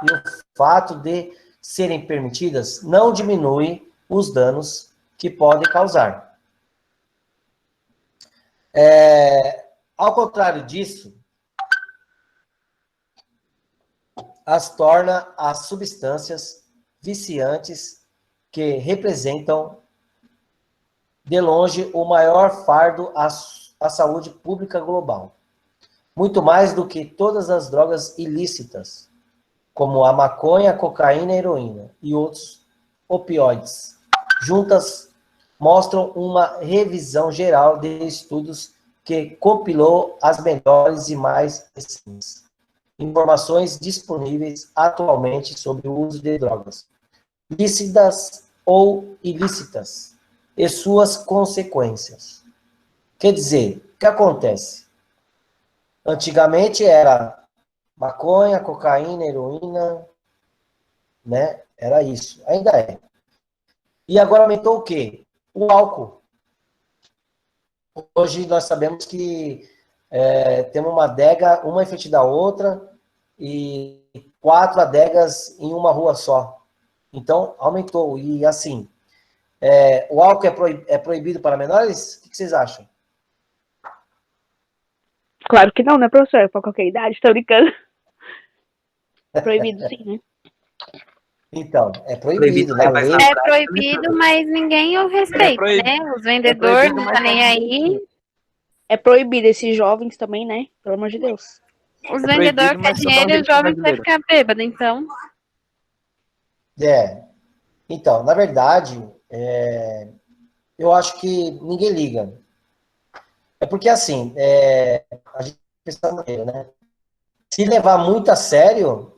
E o fato de serem permitidas não diminui os danos que podem causar. Ao contrário disso, as torna as substâncias viciantes que representam, de longe, o maior fardo à saúde pública global. Muito mais do que todas as drogas ilícitas, como a maconha, a cocaína, a heroína e outros opioides. Juntas, mostram uma revisão geral de estudos que compilou as melhores e mais recentes informações disponíveis atualmente sobre o uso de drogas, lícitas ou ilícitas, e suas consequências. Quer dizer, o que acontece? Antigamente era maconha, cocaína, heroína, né? Era isso, ainda é. E agora aumentou o quê? O álcool. Hoje nós sabemos que temos uma adega, uma em frente da outra, e 4 adegas em uma rua só. Então, aumentou. E assim, o álcool é proibido para menores? O que vocês acham? Claro que não, né, professor? Pra qualquer idade, tô brincando. Proibido sim, né? Então, é proibido, na lei. É proibido, mas ninguém o respeita, né? Os vendedores não tá nem aí. É proibido esses jovens também, né? Pelo amor de Deus. Os vendedores querem dinheiro e os jovens vai ficar bêbado, então. Então, na verdade, eu acho que ninguém liga. É porque, assim, a gente pensa dessa maneira, né? Se levar muito a sério,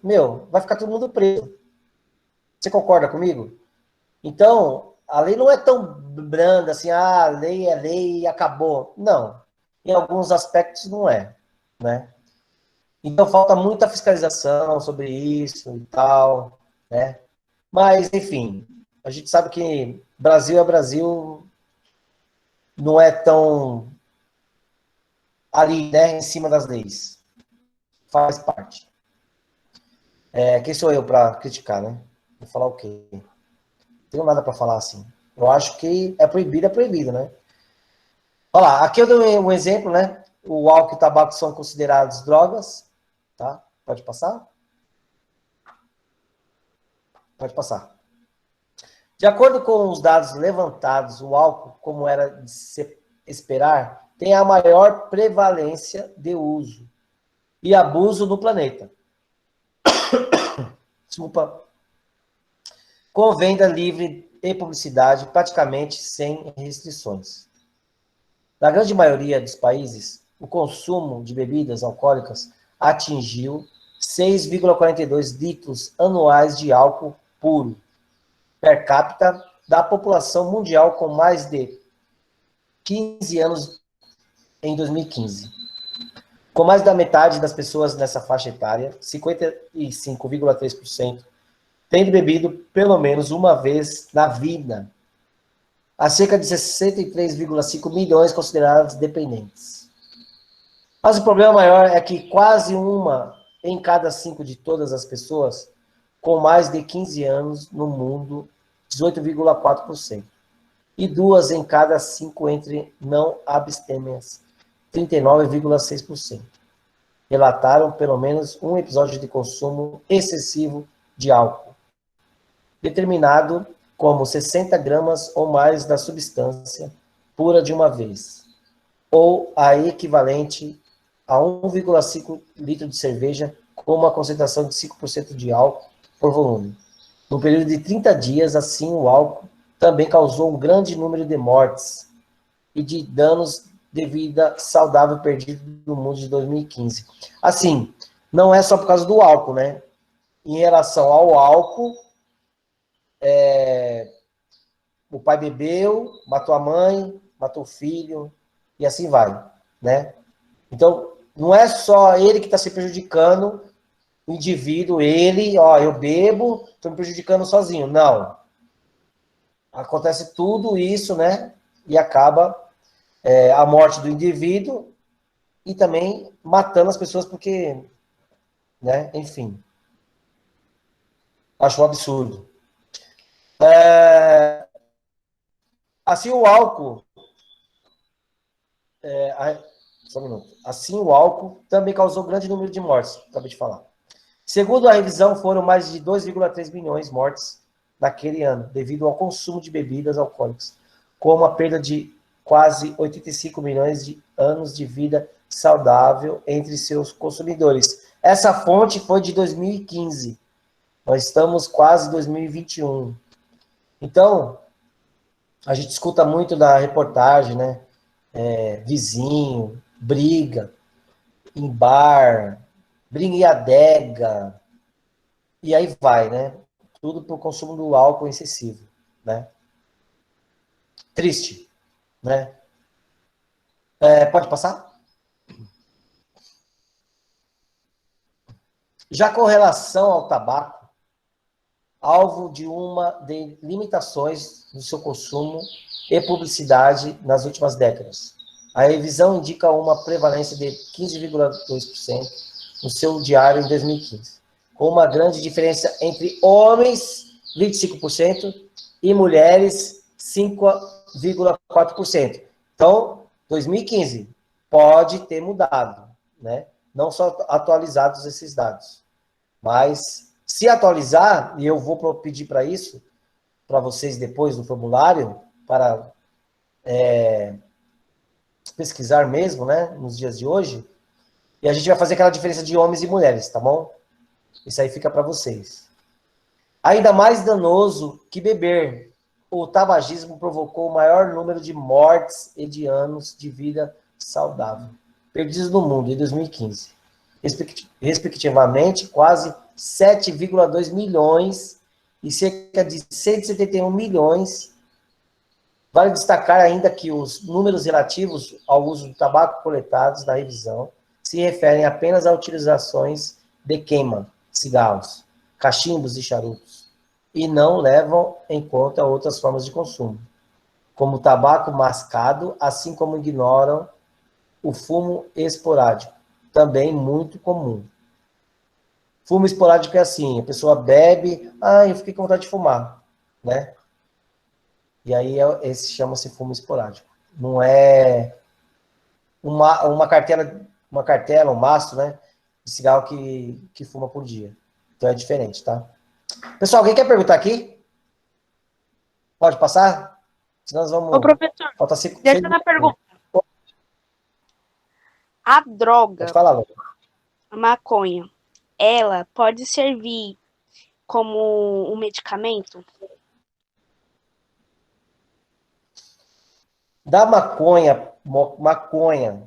vai ficar todo mundo preso. Você concorda comigo? Então, a lei não é tão branda assim, a lei é lei e acabou. Não. Em alguns aspectos não é, né? Então, falta muita fiscalização sobre isso e tal, né? Mas, enfim, a gente sabe que Brasil é Brasil, não é tão ali, né, em cima das leis. Faz parte. Quem sou eu para criticar, né? Vou falar o quê? Não tenho nada para falar assim. Eu acho que é proibido, né? Olha lá, aqui eu dei um exemplo, né? O álcool e o tabaco são considerados drogas, tá? Pode passar? Pode passar. De acordo com os dados levantados, o álcool, como era de se esperar, tem a maior prevalência de uso e abuso no planeta. Desculpa. Com venda livre e publicidade praticamente sem restrições. Na grande maioria dos países, o consumo de bebidas alcoólicas atingiu 6,42 litros anuais de álcool puro per capita da população mundial com mais de 15 anos em 2015. Com mais da metade das pessoas nessa faixa etária, 55,3%, tendo bebido pelo menos uma vez na vida. Há cerca de 63,5 milhões considerados dependentes. Mas o problema maior é que quase uma em cada 5 de todas as pessoas com mais de 15 anos no mundo, 18,4%. E 2 em cada 5 entre não abstêmias, 39,6%. Relataram pelo menos um episódio de consumo excessivo de álcool, determinado como 60 gramas ou mais da substância pura de uma vez, ou a equivalente a 1,5 litro de cerveja com uma concentração de 5% de álcool por volume. No período de 30 dias, assim, o álcool também causou um grande número de mortes e de danos de vida saudável perdido no mundo de 2015. Assim, não é só por causa do álcool, né? Em relação ao álcool, o pai bebeu, matou a mãe, matou o filho, e assim vai, né? Então, não é só ele que está se prejudicando, o indivíduo, ele, ó, eu bebo, estou me prejudicando sozinho. Não. Acontece tudo isso, né? E acaba a morte do indivíduo e também matando as pessoas porque, né? Enfim. Acho um absurdo. Assim, o álcool... só um minuto. Assim, o álcool também causou grande número de mortes, acabei de falar. Segundo a revisão, foram mais de 2,3 milhões de mortes naquele ano, devido ao consumo de bebidas alcoólicas, com uma perda de quase 85 milhões de anos de vida saudável entre seus consumidores. Essa fonte foi de 2015. Nós estamos quase em 2021. Então, a gente escuta muito da reportagem, né? Vizinho, briga, em bar, briga em adega, e aí vai, né? Tudo por consumo do álcool excessivo, né? Triste, né? Pode passar? Já com relação ao tabaco, alvo de uma de limitações no seu consumo e publicidade nas últimas décadas. A revisão indica uma prevalência de 15,2% no seu diário em 2015, com uma grande diferença entre homens, 25%, e mulheres, 5,4%. Então, 2015 pode ter mudado, né? Não só atualizados esses dados. Mas, se atualizar, e eu vou pedir para isso, para vocês depois no formulário, para pesquisar mesmo, né, nos dias de hoje, e a gente vai fazer aquela diferença de homens e mulheres, tá bom? Isso aí fica para vocês. Ainda mais danoso que beber, o tabagismo provocou o maior número de mortes e de anos de vida saudável perdidos no mundo em 2015. Respectivamente, quase 7,2 milhões e cerca de 171 milhões. Vale destacar ainda que os números relativos ao uso do tabaco coletados na revisão se referem apenas a utilizações de queima, cigarros, cachimbos e charutos, e não levam em conta outras formas de consumo, como o tabaco mascado, assim como ignoram o fumo esporádico, também muito comum. Fumo esporádico é assim, a pessoa bebe, eu fiquei com vontade de fumar, né? E aí esse chama-se fumo esporádico. Não é uma cartela, um maço, né, de cigarro que fuma por dia. Então é diferente, tá? Pessoal, alguém quer perguntar aqui? Pode passar? Senão nós vamos... Ô, professor, Falta 5... deixa eu fazer uma pergunta. A droga, Pode falar, Lu. a maconha, ela pode servir como um medicamento? Da maconha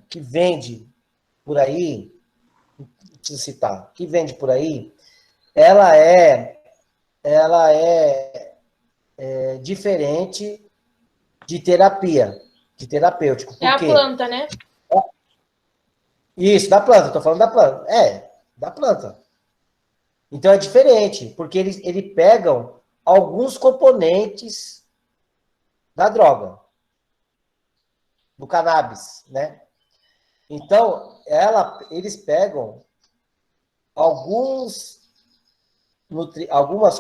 que vende por aí, não preciso citar, que vende por aí, ela é diferente de terapia, de terapêutico. Por É a quê? planta, né? Isso, da planta, tô falando da planta. Da planta. Então é diferente, porque eles pegam alguns componentes da droga, do cannabis, né? Então, eles pegam algumas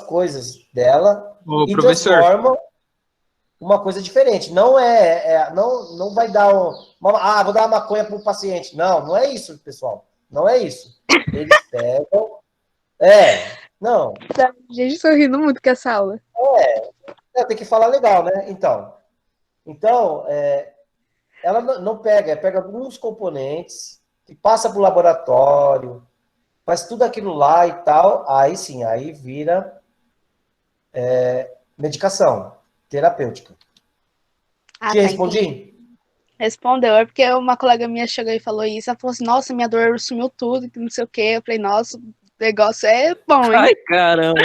coisas dela Ô, e professor, transformam uma coisa diferente. Não não vai dar vou dar uma maconha para o paciente. Não, não é isso, pessoal. Não é isso. Eles pegam... não. Gente, estou rindo muito com essa aula. Tem que falar legal, né? Então ela não pega alguns componentes e passa para o laboratório, faz tudo aquilo lá e tal, aí sim, aí vira medicação terapêutica. Ah, Te tá, respondi? entendi. Respondeu, é porque uma colega minha chegou e falou isso, ela falou assim, nossa, minha dor sumiu tudo, que não sei o quê. Eu falei, nossa, o negócio é bom, hein? Ai, caramba.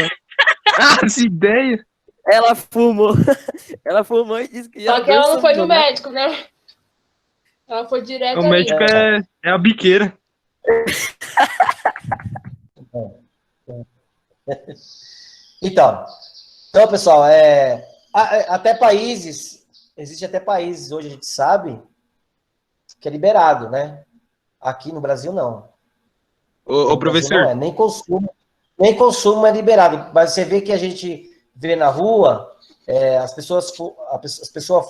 as ideias. Ela fumou. Ela fumou e disse que Só a que ela dor não foi no sumiu, né? médico, né? Ela foi direto O ali. médico é a biqueira. Então, pessoal, até países, existe até países, hoje a gente sabe, que é liberado, né? Aqui no Brasil, não. Ô, No Brasil professor, não é, nem consumo é liberado, mas você vê que a gente vê na rua, as pessoas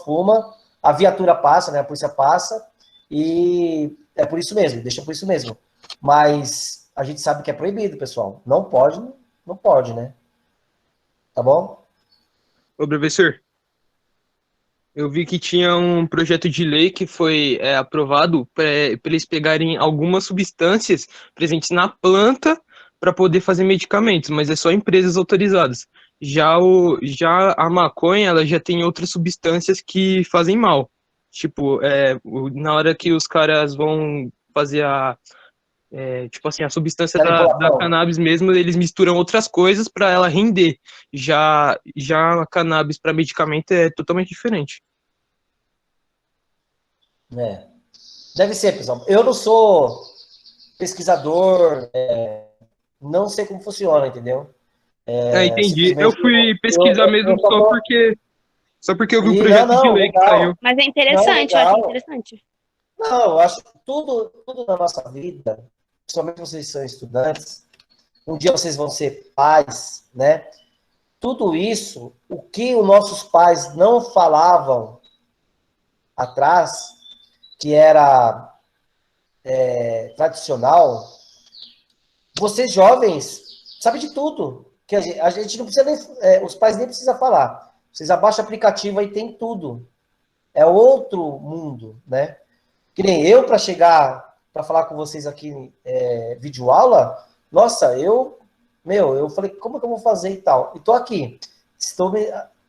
fumam, a viatura passa, né? A polícia passa, e é por isso mesmo, deixa por isso mesmo. Mas a gente sabe que é proibido, pessoal. Não pode, né? Tá bom? ô, professor, eu vi que tinha um projeto de lei que foi aprovado para eles pegarem algumas substâncias presentes na planta para poder fazer medicamentos, mas é só empresas autorizadas. Já a maconha, ela já tem outras substâncias que fazem mal. Tipo, na hora que os caras vão fazer tipo assim, a substância da Manipulação. cannabis mesmo, eles misturam outras coisas para ela render. Já a cannabis para medicamento é totalmente diferente. Deve ser, pessoal. Eu não sou pesquisador, não sei como funciona, entendeu? Entendi. Eu Simplesmente fui pesquisar mesmo eu só tô... só porque eu vi um E, projeto de lei que legal. saiu. Mas é Não, interessante, eu acho legal. interessante. Não, eu acho que tudo na nossa vida, principalmente vocês são estudantes, um dia vocês vão ser pais, né? Tudo isso, o que os nossos pais não falavam atrás, que era tradicional, vocês jovens sabem de tudo. Que a gente não precisa nem, os pais nem precisam falar. Vocês abaixam o aplicativo aí, tem tudo. É outro mundo, né? Que nem eu, para chegar, para falar com vocês aqui, videoaula, nossa, eu falei, como que eu vou fazer e tal? E tô aqui.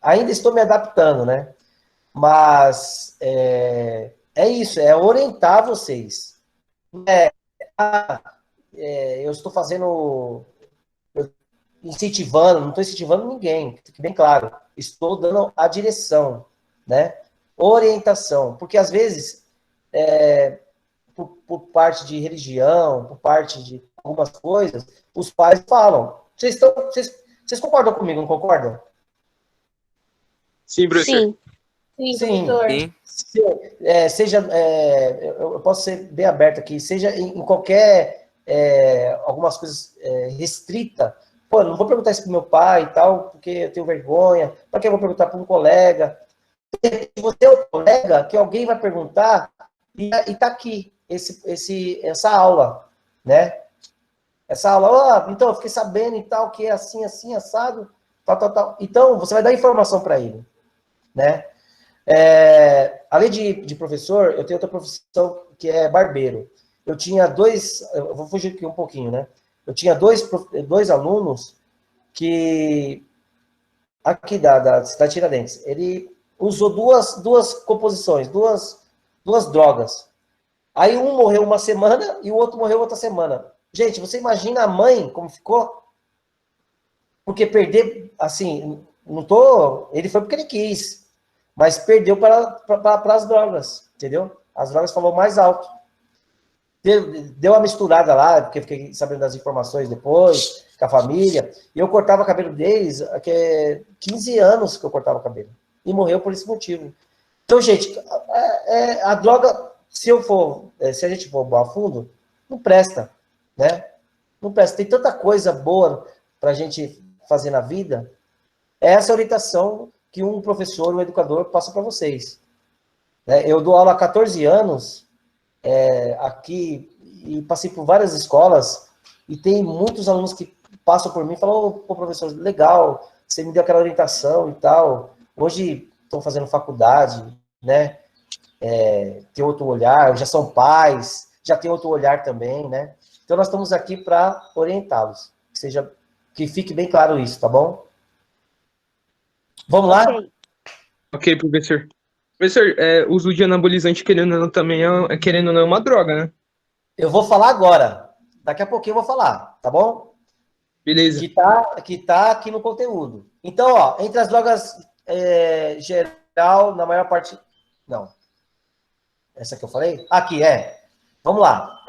Ainda estou me adaptando, né? Mas é isso, é orientar vocês. Eu estou incentivando, não estou incentivando ninguém, fique bem claro. Estou dando a direção, né? Orientação, porque às vezes, por parte de religião, por parte de algumas coisas, os pais falam. Vocês concordam comigo, não concordam? Sim, professor. Sim. Sim, professor. Sim. Eu posso ser bem aberto aqui, seja em qualquer, algumas coisas restrita. Pô, não vou perguntar isso pro meu pai e tal, porque eu tenho vergonha. Para que eu vou perguntar para um colega? Se você é um colega, que alguém vai perguntar, e tá aqui, essa aula, né? Essa aula, então, eu fiquei sabendo e tal, que é assim, assim, assado, tal. Então, você vai dar informação para ele. né? Além de professor, eu tenho outra profissão que é barbeiro. Eu vou fugir aqui um pouquinho, né? Eu tinha dois alunos que, aqui da Tiradentes, ele usou duas composições, duas drogas. Aí um morreu uma semana e o outro morreu outra semana. Gente, você imagina a mãe como ficou? Porque perder, assim, ele foi porque ele quis, mas perdeu para as drogas, entendeu? As drogas falou mais alto. Deu uma misturada lá, porque fiquei sabendo das informações depois, com a família, e eu cortava o cabelo deles, que é 15 anos que eu cortava o cabelo, e morreu por esse motivo. Então, gente, a droga, se a gente for a fundo, não presta, né? Não presta. Tem tanta coisa boa para a gente fazer na vida. Essa é a orientação que um professor, um educador passa para vocês. Eu dou aula há 14 anos, aqui, e passei por várias escolas, e tem muitos alunos que passam por mim e falam, pô, professor, legal, você me deu aquela orientação e tal. Hoje estão fazendo faculdade, né? Tem outro olhar, já são pais, já tem outro olhar também, né? Então, nós estamos aqui para orientá-los. Que fique bem claro isso, tá bom? Vamos lá? Ok, professor. Professor, o uso de anabolizante, querendo ou não, também querendo ou não, é uma droga, né? Eu vou falar agora. Daqui a pouquinho eu vou falar, tá bom? Beleza. Que tá aqui no conteúdo. Então, ó, entre as drogas geral, na maior parte... Não. Essa que eu falei? Aqui, Vamos lá.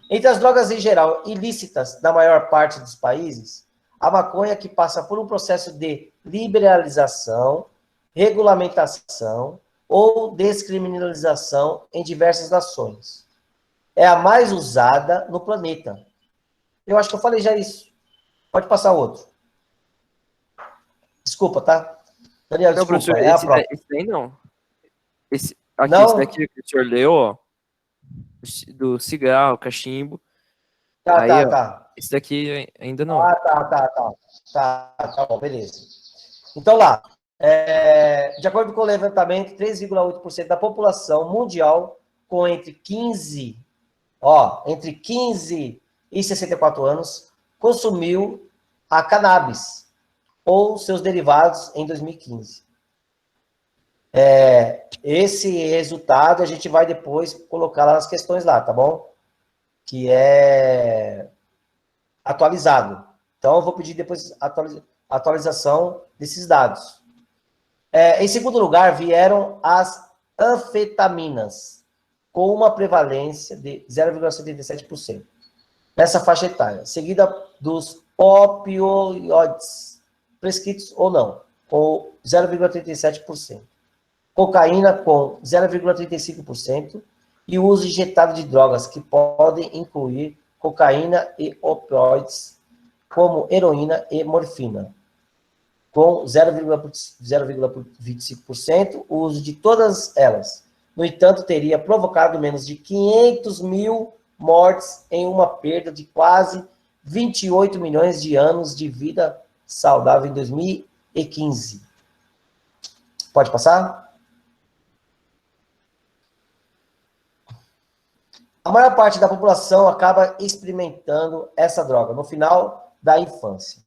Entre as drogas em geral ilícitas na maior parte dos países, a maconha, que passa por um processo de liberalização, regulamentação ou descriminalização em diversas nações, é a mais usada no planeta. Eu acho que eu falei já isso. Pode passar outro. Desculpa, tá? Daniel, Não, desculpa. professor, esse daí não. Esse daqui que o senhor leu, ó, do cigarro, cachimbo. Tá. Esse daqui ainda não. Tá bom, beleza. Então lá, de acordo com o levantamento, 3,8% da população mundial com entre 15 e 64 anos consumiu a cannabis ou seus derivados em 2015. Esse resultado a gente vai depois colocar lá nas questões lá, tá bom? Que é atualizado. Então, eu vou pedir depois atualização desses dados. Em segundo lugar, vieram as anfetaminas, com uma prevalência de 0,77%, nessa faixa etária, seguida dos opioides, prescritos ou não, com 0,37%. Cocaína com 0,35% e o uso injetado de drogas que podem incluir cocaína e opioides, como heroína e morfina, com 0,25%, o uso de todas elas. No entanto, teria provocado menos de 500 mil mortes em uma perda de quase 28 milhões de anos de vida saudável em 2015. Pode passar? A maior parte da população acaba experimentando essa droga no final da infância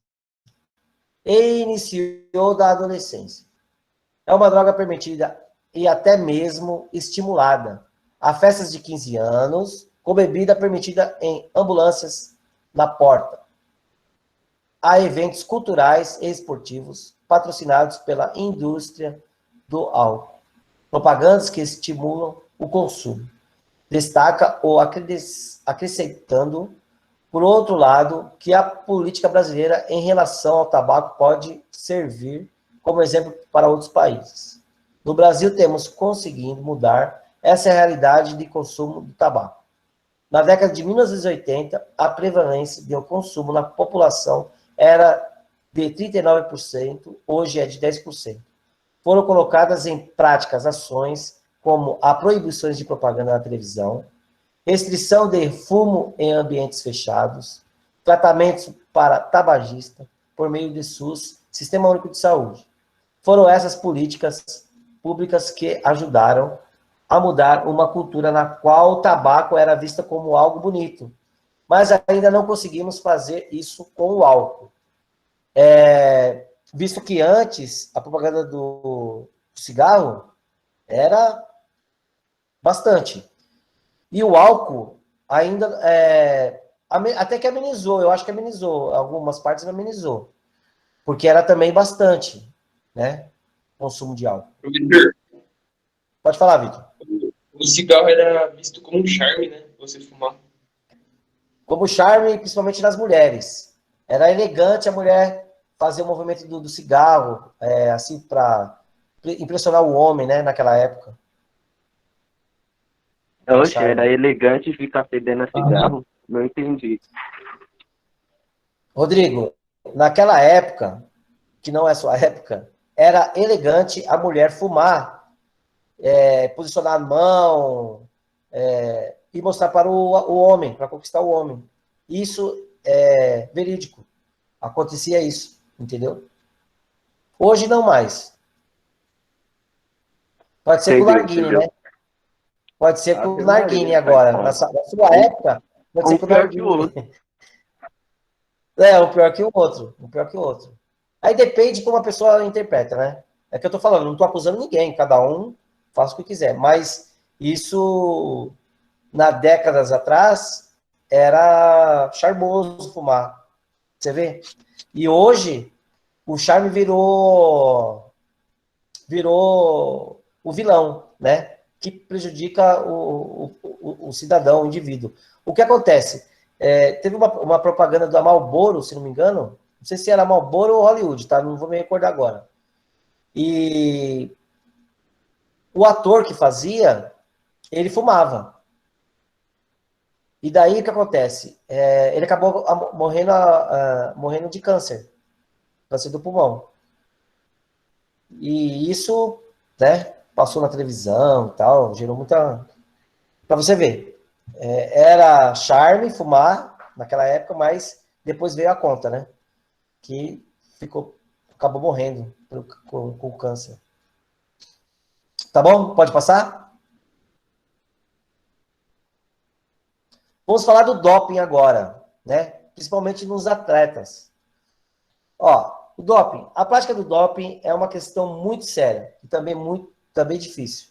e iniciou da adolescência. É uma droga permitida e até mesmo estimulada a festas de 15 anos, com bebida permitida em ambulâncias na porta, a eventos culturais e esportivos patrocinados pela indústria do álcool, propagandas que estimulam o consumo. Destaca ou acrescentando, por outro lado, que a política brasileira em relação ao tabaco pode servir como exemplo para outros países. No Brasil, temos conseguido mudar essa realidade de consumo do tabaco. Na década de 1980, a prevalência do consumo na população era de 39%, hoje é de 10%. Foram colocadas em práticas ações como a proibições de propaganda na televisão, restrição de fumo em ambientes fechados, tratamentos para tabagista por meio de SUS, Sistema Único de Saúde. Foram essas políticas públicas que ajudaram a mudar uma cultura na qual o tabaco era visto como algo bonito. Mas ainda não conseguimos fazer isso com o álcool. Visto que antes a propaganda do cigarro era bastante. E o álcool ainda até que amenizou, eu acho que amenizou, algumas partes amenizou. Porque era também bastante, né? Consumo de álcool. Pode falar, Vitor. O cigarro era visto como um charme, né? Você fumar. Como charme, principalmente nas mulheres. Era elegante a mulher fazer o movimento do cigarro, assim, para impressionar o homem, né, naquela época. Oxe, era elegante ficar fedendo a cigarro? Não entendi. Rodrigo, naquela época, que não é sua época, era elegante a mulher fumar, posicionar a mão, e mostrar para o homem, para conquistar o homem. Isso é verídico. Acontecia isso, entendeu? Hoje não mais. Pode ser com o narguile, né? Pode ser com o narguile agora. Na sua época, pode ser com o narguile. Um pior que o outro. Um pior que o outro. Aí depende como a pessoa interpreta, né? É que eu tô falando, não tô acusando ninguém, cada um faz o que quiser. Mas isso, na décadas atrás, era charmoso fumar. Você vê? E hoje, o charme virou o vilão, né? Que prejudica o cidadão, o indivíduo. O que acontece? Teve uma propaganda da Marlboro, se não me engano, não sei se era Marlboro ou Hollywood, tá? Não vou me recordar agora. E o ator que fazia, ele fumava. E daí o que acontece? Ele acabou morrendo de câncer do pulmão. E isso, né, passou na televisão e tal, gerou muita... Pra você ver, era charme fumar naquela época, mas depois veio a conta, né? Que acabou morrendo com câncer. Tá bom? Pode passar? Vamos falar do doping agora, né? Principalmente nos atletas. O doping. A prática do doping é uma questão muito séria e também difícil,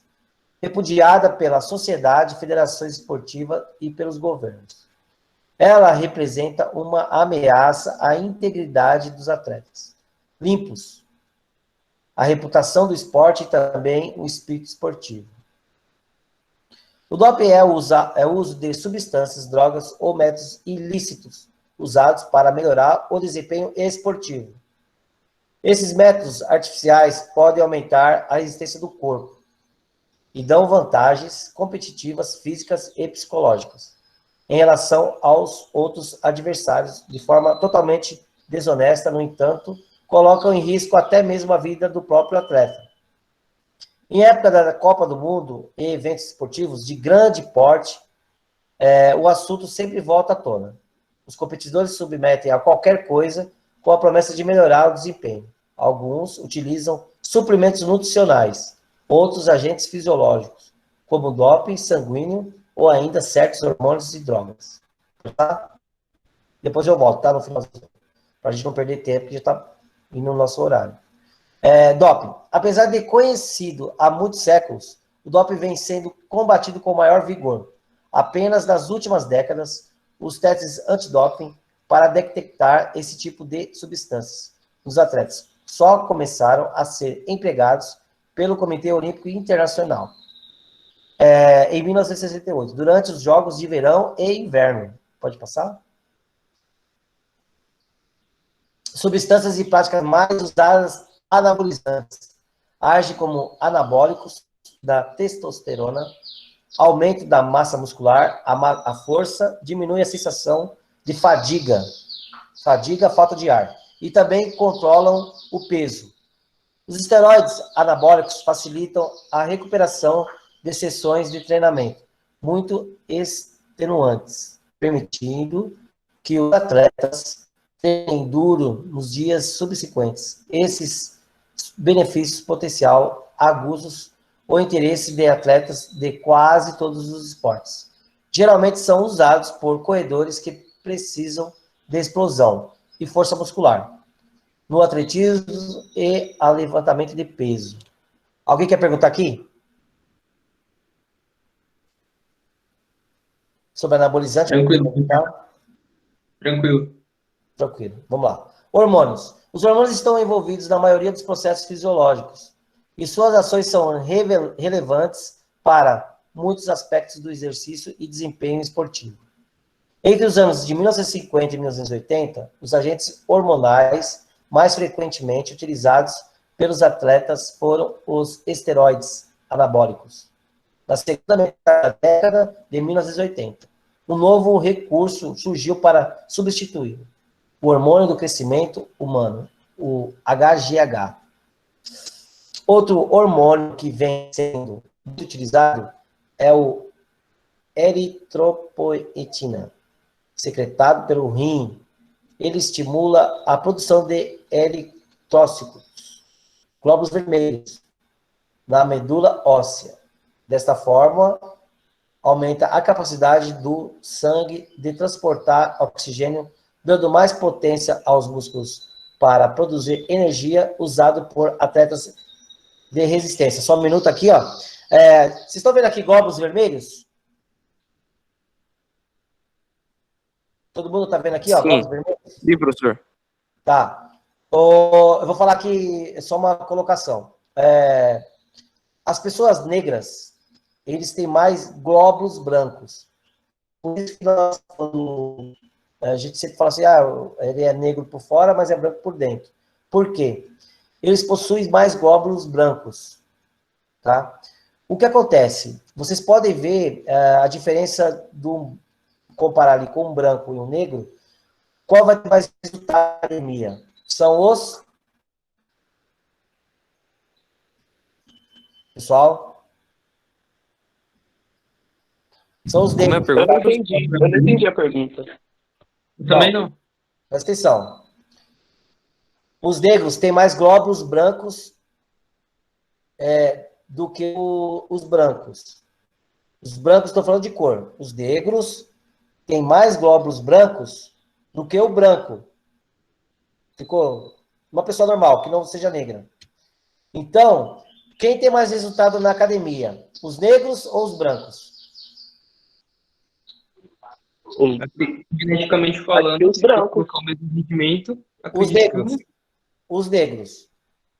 repudiada pela sociedade, federações esportivas e pelos governos. Ela representa uma ameaça à integridade dos atletas limpos, a reputação do esporte e também o espírito esportivo. O doping é o uso de substâncias, drogas ou métodos ilícitos usados para melhorar o desempenho esportivo. Esses métodos artificiais podem aumentar a resistência do corpo e dão vantagens competitivas físicas e psicológicas em relação aos outros adversários de forma totalmente desonesta, no entanto, colocam em risco até mesmo a vida do próprio atleta. Em época da Copa do Mundo e eventos esportivos de grande porte, o assunto sempre volta à tona. Os competidores se submetem a qualquer coisa com a promessa de melhorar o desempenho. Alguns utilizam suplementos nutricionais, outros agentes fisiológicos, como doping sanguíneo ou ainda certos hormônios e drogas. Tá? Depois eu volto, tá? No final, para a gente não perder tempo, que já está indo no nosso horário. Doping. Apesar de conhecido há muitos séculos, o doping vem sendo combatido com maior vigor. Apenas nas últimas décadas, os testes antidoping para detectar esse tipo de substâncias nos atletas só começaram a ser empregados pelo Comitê Olímpico Internacional em 1968, durante os Jogos de Verão e Inverno. Pode passar? Substâncias e práticas mais usadas, anabolizantes, agem como anabólicos da testosterona, aumento da massa muscular, a força, diminui a sensação de fadiga, falta de ar, e também controlam o peso. Os esteroides anabólicos facilitam a recuperação de sessões de treinamento, muito extenuantes, permitindo que os atletas treinem duro nos dias subsequentes. Esses benefícios potencial abusos ou interesse de atletas de quase todos os esportes. Geralmente são usados por corredores que precisam de explosão e força muscular, no atletismo e a levantamento de peso. Alguém quer perguntar aqui? Sobre anabolizante? Tranquilo. Tranquilo. Tranquilo, vamos lá. Hormônios. Os hormônios estão envolvidos na maioria dos processos fisiológicos e suas ações são relevantes para muitos aspectos do exercício e desempenho esportivo. Entre os anos de 1950 e 1980, os agentes hormonais mais frequentemente utilizados pelos atletas foram os esteroides anabólicos. Na segunda metade da década de 1980, um novo recurso surgiu para substituir o hormônio do crescimento humano, o HGH. Outro hormônio que vem sendo muito utilizado é o eritropoetina, secretado pelo rim. Ele estimula a produção de eritrócitos, glóbulos vermelhos, na medula óssea. Desta forma, aumenta a capacidade do sangue de transportar oxigênio, dando mais potência aos músculos para produzir energia, usado por atletas de resistência. Só um minuto aqui, ó. Vocês estão vendo aqui glóbulos vermelhos? Todo mundo está vendo aqui, ó, glóbulos vermelhos? Sim, professor. Tá. Eu vou falar aqui, é só uma colocação. As pessoas negras, eles têm mais glóbulos brancos. Por isso que nós, quando a gente sempre fala assim, ele é negro por fora, mas é branco por dentro. Por quê? Eles possuem mais glóbulos brancos, tá? O que acontece? Vocês podem ver a diferença comparar ali com um branco e um negro, qual vai ter mais resultado na academia? São os... Pessoal? São os negros. Eu não entendi a pergunta. Também não. Presta atenção. Os negros têm mais glóbulos brancos do que os brancos. Os brancos, estou falando de cor. Os negros têm mais glóbulos brancos do que o branco. Ficou uma pessoa normal, que não seja negra. Então, quem tem mais resultado na academia? Os negros ou os brancos? Geneticamente falando, Os brancos. com o mesmo rendimento, Os negros. Os negros.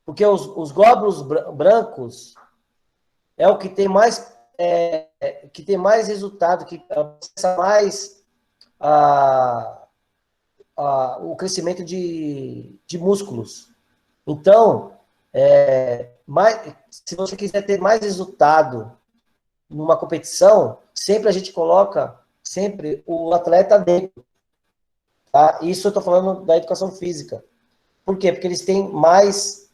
Porque os glóbulos brancos é o que tem mais, resultado, que processa mais o crescimento de músculos. Então, se você quiser ter mais resultado numa competição, sempre a gente coloca o atleta negro. Tá? Isso eu estou falando da educação física. Por quê? Porque eles têm mais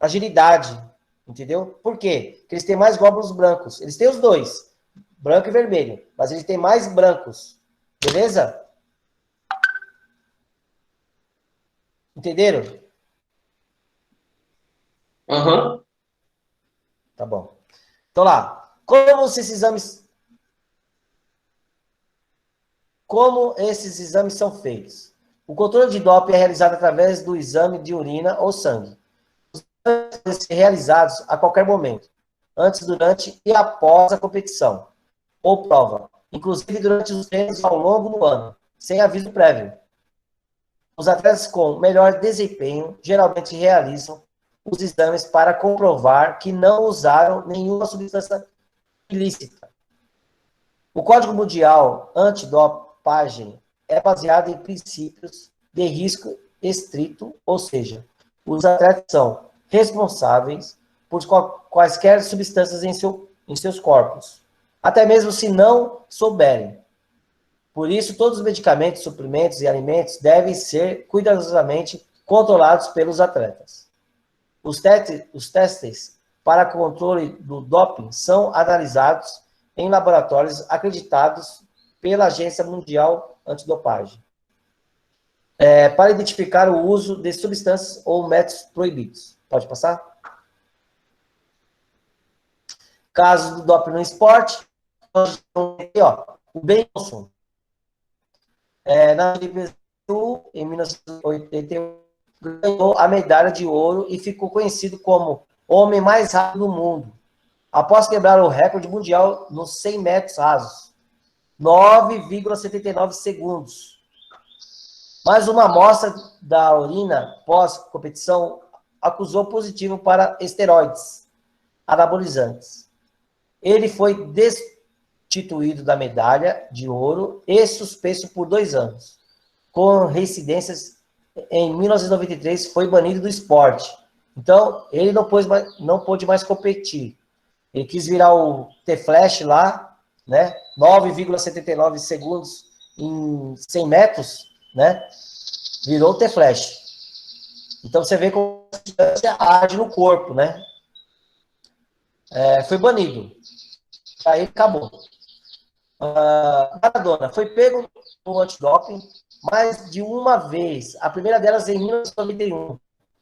agilidade, entendeu? Por quê? Porque eles têm mais glóbulos brancos. Eles têm os dois, branco e vermelho, mas eles têm mais brancos. Beleza? Entenderam? Aham. Tá bom. Então lá, como esses exames são feitos? O controle de doping é realizado através do exame de urina ou sangue. Os exames podem ser realizados a qualquer momento, antes, durante e após a competição ou prova, inclusive durante os treinos ao longo do ano, sem aviso prévio. Os atletas com melhor desempenho geralmente realizam os exames para comprovar que não usaram nenhuma substância ilícita. O Código Mundial Antidopagem é baseado em princípios de risco estrito, ou seja, os atletas são responsáveis por quaisquer substâncias em seus corpos, até mesmo se não souberem. Por isso, todos os medicamentos, suprimentos e alimentos devem ser cuidadosamente controlados pelos atletas. Os testes para controle do doping são analisados em laboratórios acreditados pela Agência Mundial Antidopagem, para identificar o uso de substâncias ou métodos proibidos. Pode passar? Casos do doping no esporte, aqui, ó, o Benson. Na Olimpíada em 1981, ganhou a medalha de ouro e ficou conhecido como o homem mais rápido do mundo, após quebrar o recorde mundial nos 100 metros rasos, 9,79 segundos. Mas uma amostra da urina pós-competição acusou positivo para esteroides anabolizantes. Ele foi destituído da medalha de ouro e suspenso por 2 anos. Com reincidências, em 1993, foi banido do esporte. Então, ele não pôde mais competir. Ele quis virar o T-Flash lá, né? 9,79 segundos em 100 metros, né? Virou o T-Flash. Então, você vê como a substância age no corpo, né? Foi banido. Aí acabou. Maradona foi pego no antidoping mais de uma vez. A primeira delas em 1991,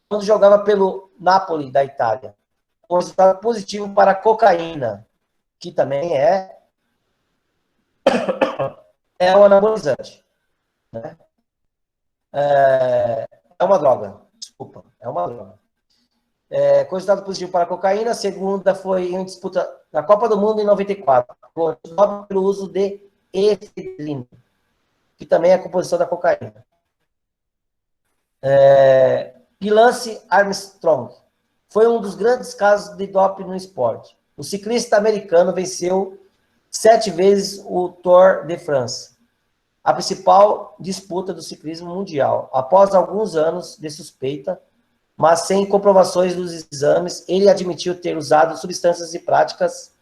quando jogava pelo Napoli, da Itália. Com resultado positivo para a cocaína, que também é um anabolizante. Né? É uma droga. Desculpa, é uma droga. Com resultado positivo para a cocaína, a segunda foi em disputa na Copa do Mundo em 94, pelo uso de efedrina, que também é a composição da cocaína. E Lance Armstrong foi um dos grandes casos de doping no esporte. O ciclista americano venceu 7 vezes o Tour de France, a principal disputa do ciclismo mundial. Após alguns anos de suspeita, mas sem comprovações dos exames, ele admitiu ter usado substâncias e práticas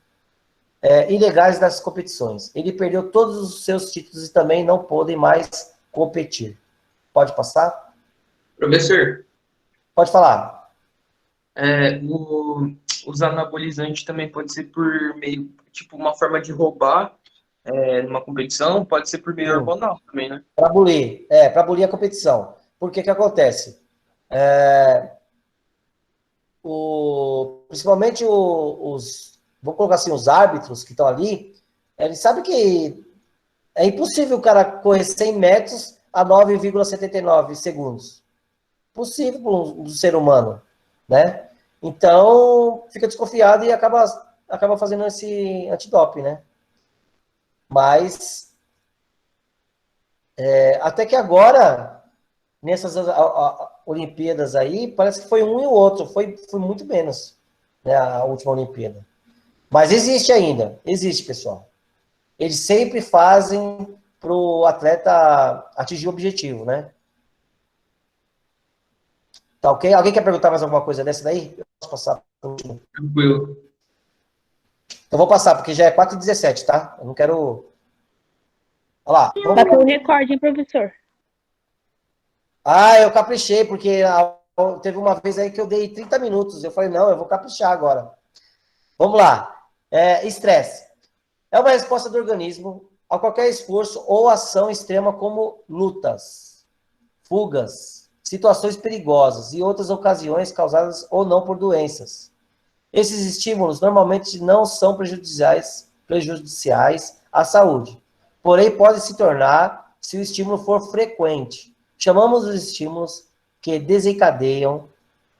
ilegais das competições. Ele perdeu todos os seus títulos e também não pôde mais competir. Pode passar? Professor, Pode falar. os anabolizantes também pode ser por meio, tipo, uma forma de roubar numa competição, pode ser por meio hormonal também, né? Para abolir. Para abolir a competição. Por que acontece? Principalmente vou colocar assim, os árbitros que estão ali, eles sabem que é impossível o cara correr 100 metros a 9,79 segundos. Possível para um ser humano, né? Então, fica desconfiado e acaba fazendo esse antidoping, né? Mas, até que agora, nessas Olimpíadas aí, parece que foi um e o outro, foi muito menos, né, a última Olimpíada. Mas existe ainda, existe, pessoal. Eles sempre fazem para o atleta atingir o objetivo, né? Tá ok? Alguém quer perguntar mais alguma coisa dessa daí? Eu posso passar para o último? Tranquilo. Eu vou passar, porque já é 4h17, tá? Eu não quero... Olha lá. Bateu o recorde, hein, professor? Eu caprichei, porque teve uma vez aí que eu dei 30 minutos. Eu falei, não, eu vou caprichar agora. Vamos lá. Estresse. É uma resposta do organismo a qualquer esforço ou ação extrema, como lutas, fugas, situações perigosas e outras ocasiões causadas ou não por doenças. Esses estímulos normalmente não são prejudiciais à saúde, porém podem se tornar se o estímulo for frequente. Chamamos os estímulos que desencadeiam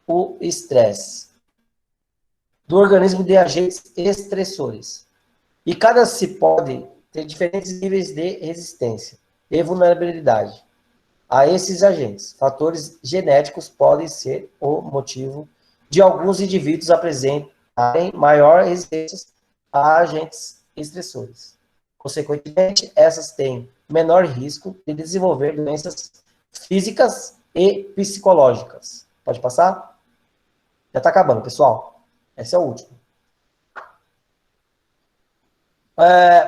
o estresse do organismo de agentes estressores. E cada se pode ter diferentes níveis de resistência e vulnerabilidade a esses agentes. Fatores genéticos podem ser o motivo de alguns indivíduos apresentarem maior resistência a agentes estressores. Consequentemente, essas têm menor risco de desenvolver doenças físicas e psicológicas. Pode passar? Já está acabando, pessoal. Esse é o último.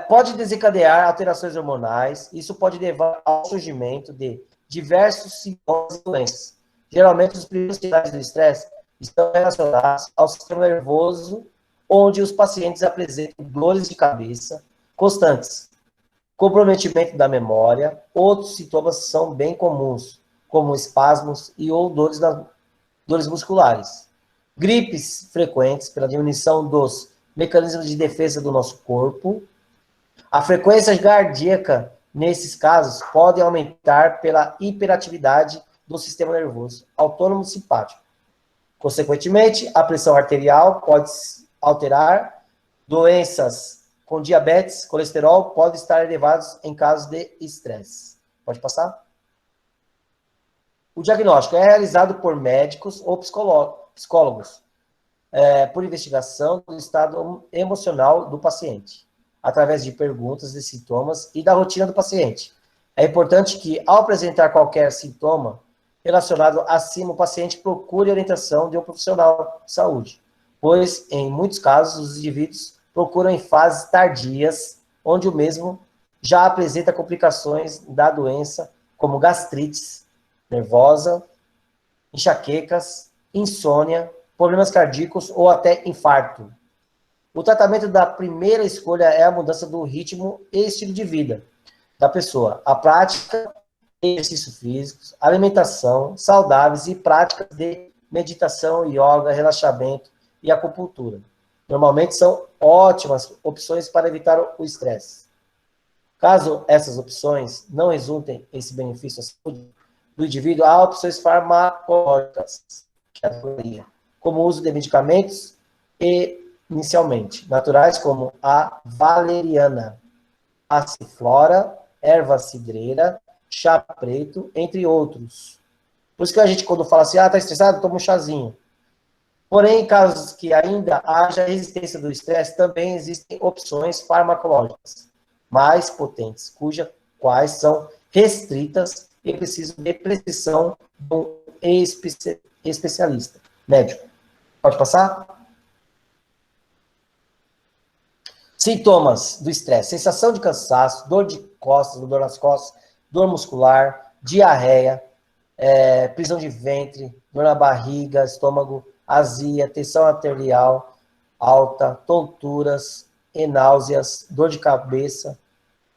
Pode desencadear alterações hormonais. Isso pode levar ao surgimento de diversos sintomas e doenças. Geralmente, os primeiros sinais do estresse estão relacionados ao sistema nervoso, onde os pacientes apresentam dores de cabeça constantes, comprometimento da memória. Outros sintomas são bem comuns, como espasmos ou dores musculares. Gripes frequentes pela diminuição dos mecanismos de defesa do nosso corpo. A frequência cardíaca, nesses casos, pode aumentar pela hiperatividade do sistema nervoso autônomo simpático. Consequentemente, a pressão arterial pode alterar, doenças com diabetes, colesterol podem estar elevados em casos de estresse. Pode passar? O diagnóstico é realizado por médicos ou psicólogos, por investigação do estado emocional do paciente, através de perguntas de sintomas e da rotina do paciente. É importante que, ao apresentar qualquer sintoma relacionado acima, o paciente procure orientação de um profissional de saúde, pois, em muitos casos, os indivíduos procuram em fases tardias, onde o mesmo já apresenta complicações da doença, como gastrites nervosa, enxaquecas, insônia, problemas cardíacos ou até infarto. O tratamento da primeira escolha é a mudança do ritmo e estilo de vida da pessoa. A prática de exercícios físicos, alimentação saudáveis e práticas de meditação, yoga, relaxamento e acupuntura. Normalmente são ótimas opções para evitar o estresse. Caso essas opções não resultem esse benefício à saúde do indivíduo, há opções farmacológicas, que é a teoria, como o uso de medicamentos inicialmente naturais, como a valeriana, passiflora, erva cidreira, chá preto, entre outros. Por isso que a gente, quando fala assim, tá estressado, toma um chazinho. Porém, em casos que ainda haja resistência do estresse, também existem opções farmacológicas mais potentes, quais são restritas e precisam de prescrição de um especialista médico. Pode passar? Sintomas do estresse: sensação de cansaço, dor de costas, dor nas costas, dor muscular, diarreia, prisão de ventre, dor na barriga, estômago, azia, tensão arterial alta, tonturas e náuseas, dor de cabeça,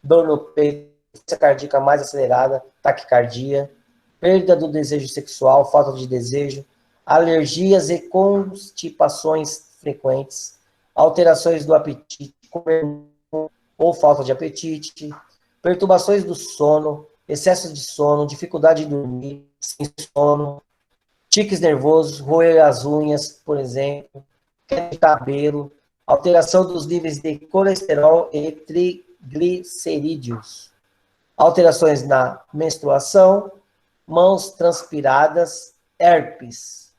dor no peito, frequência cardíaca mais acelerada, taquicardia, perda do desejo sexual, falta de desejo, alergias e constipações frequentes, alterações do apetite, ou falta de apetite, perturbações do sono, excesso de sono, dificuldade de dormir, sem sono, tiques nervosos, roer as unhas, por exemplo, queda de cabelo, alteração dos níveis de colesterol e triglicerídeos, alterações na menstruação, mãos transpiradas, herpes.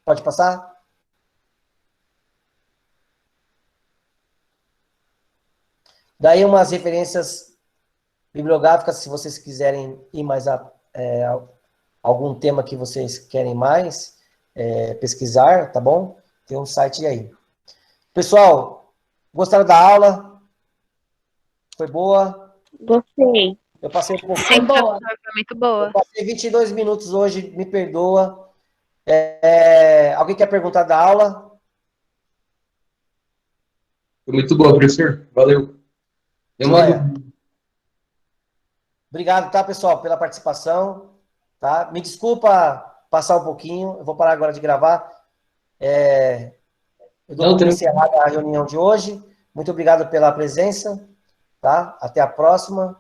Pode passar? Daí umas referências bibliográficas, se vocês quiserem ir mais a algum tema que vocês querem mais pesquisar, tá bom? Tem um site aí. Pessoal, gostaram da aula? Foi boa? Gostei. Eu passei um pouco. Sim, professor, foi muito boa. Eu passei 22 minutos hoje, me perdoa. Alguém quer perguntar da aula? Foi muito boa, professor. Valeu. Joia. Obrigado, tá, pessoal, pela participação. Tá? Me desculpa passar um pouquinho, eu vou parar agora de gravar. Eu dou por encerrada a reunião de hoje. Muito obrigado pela presença. Tá? Até a próxima.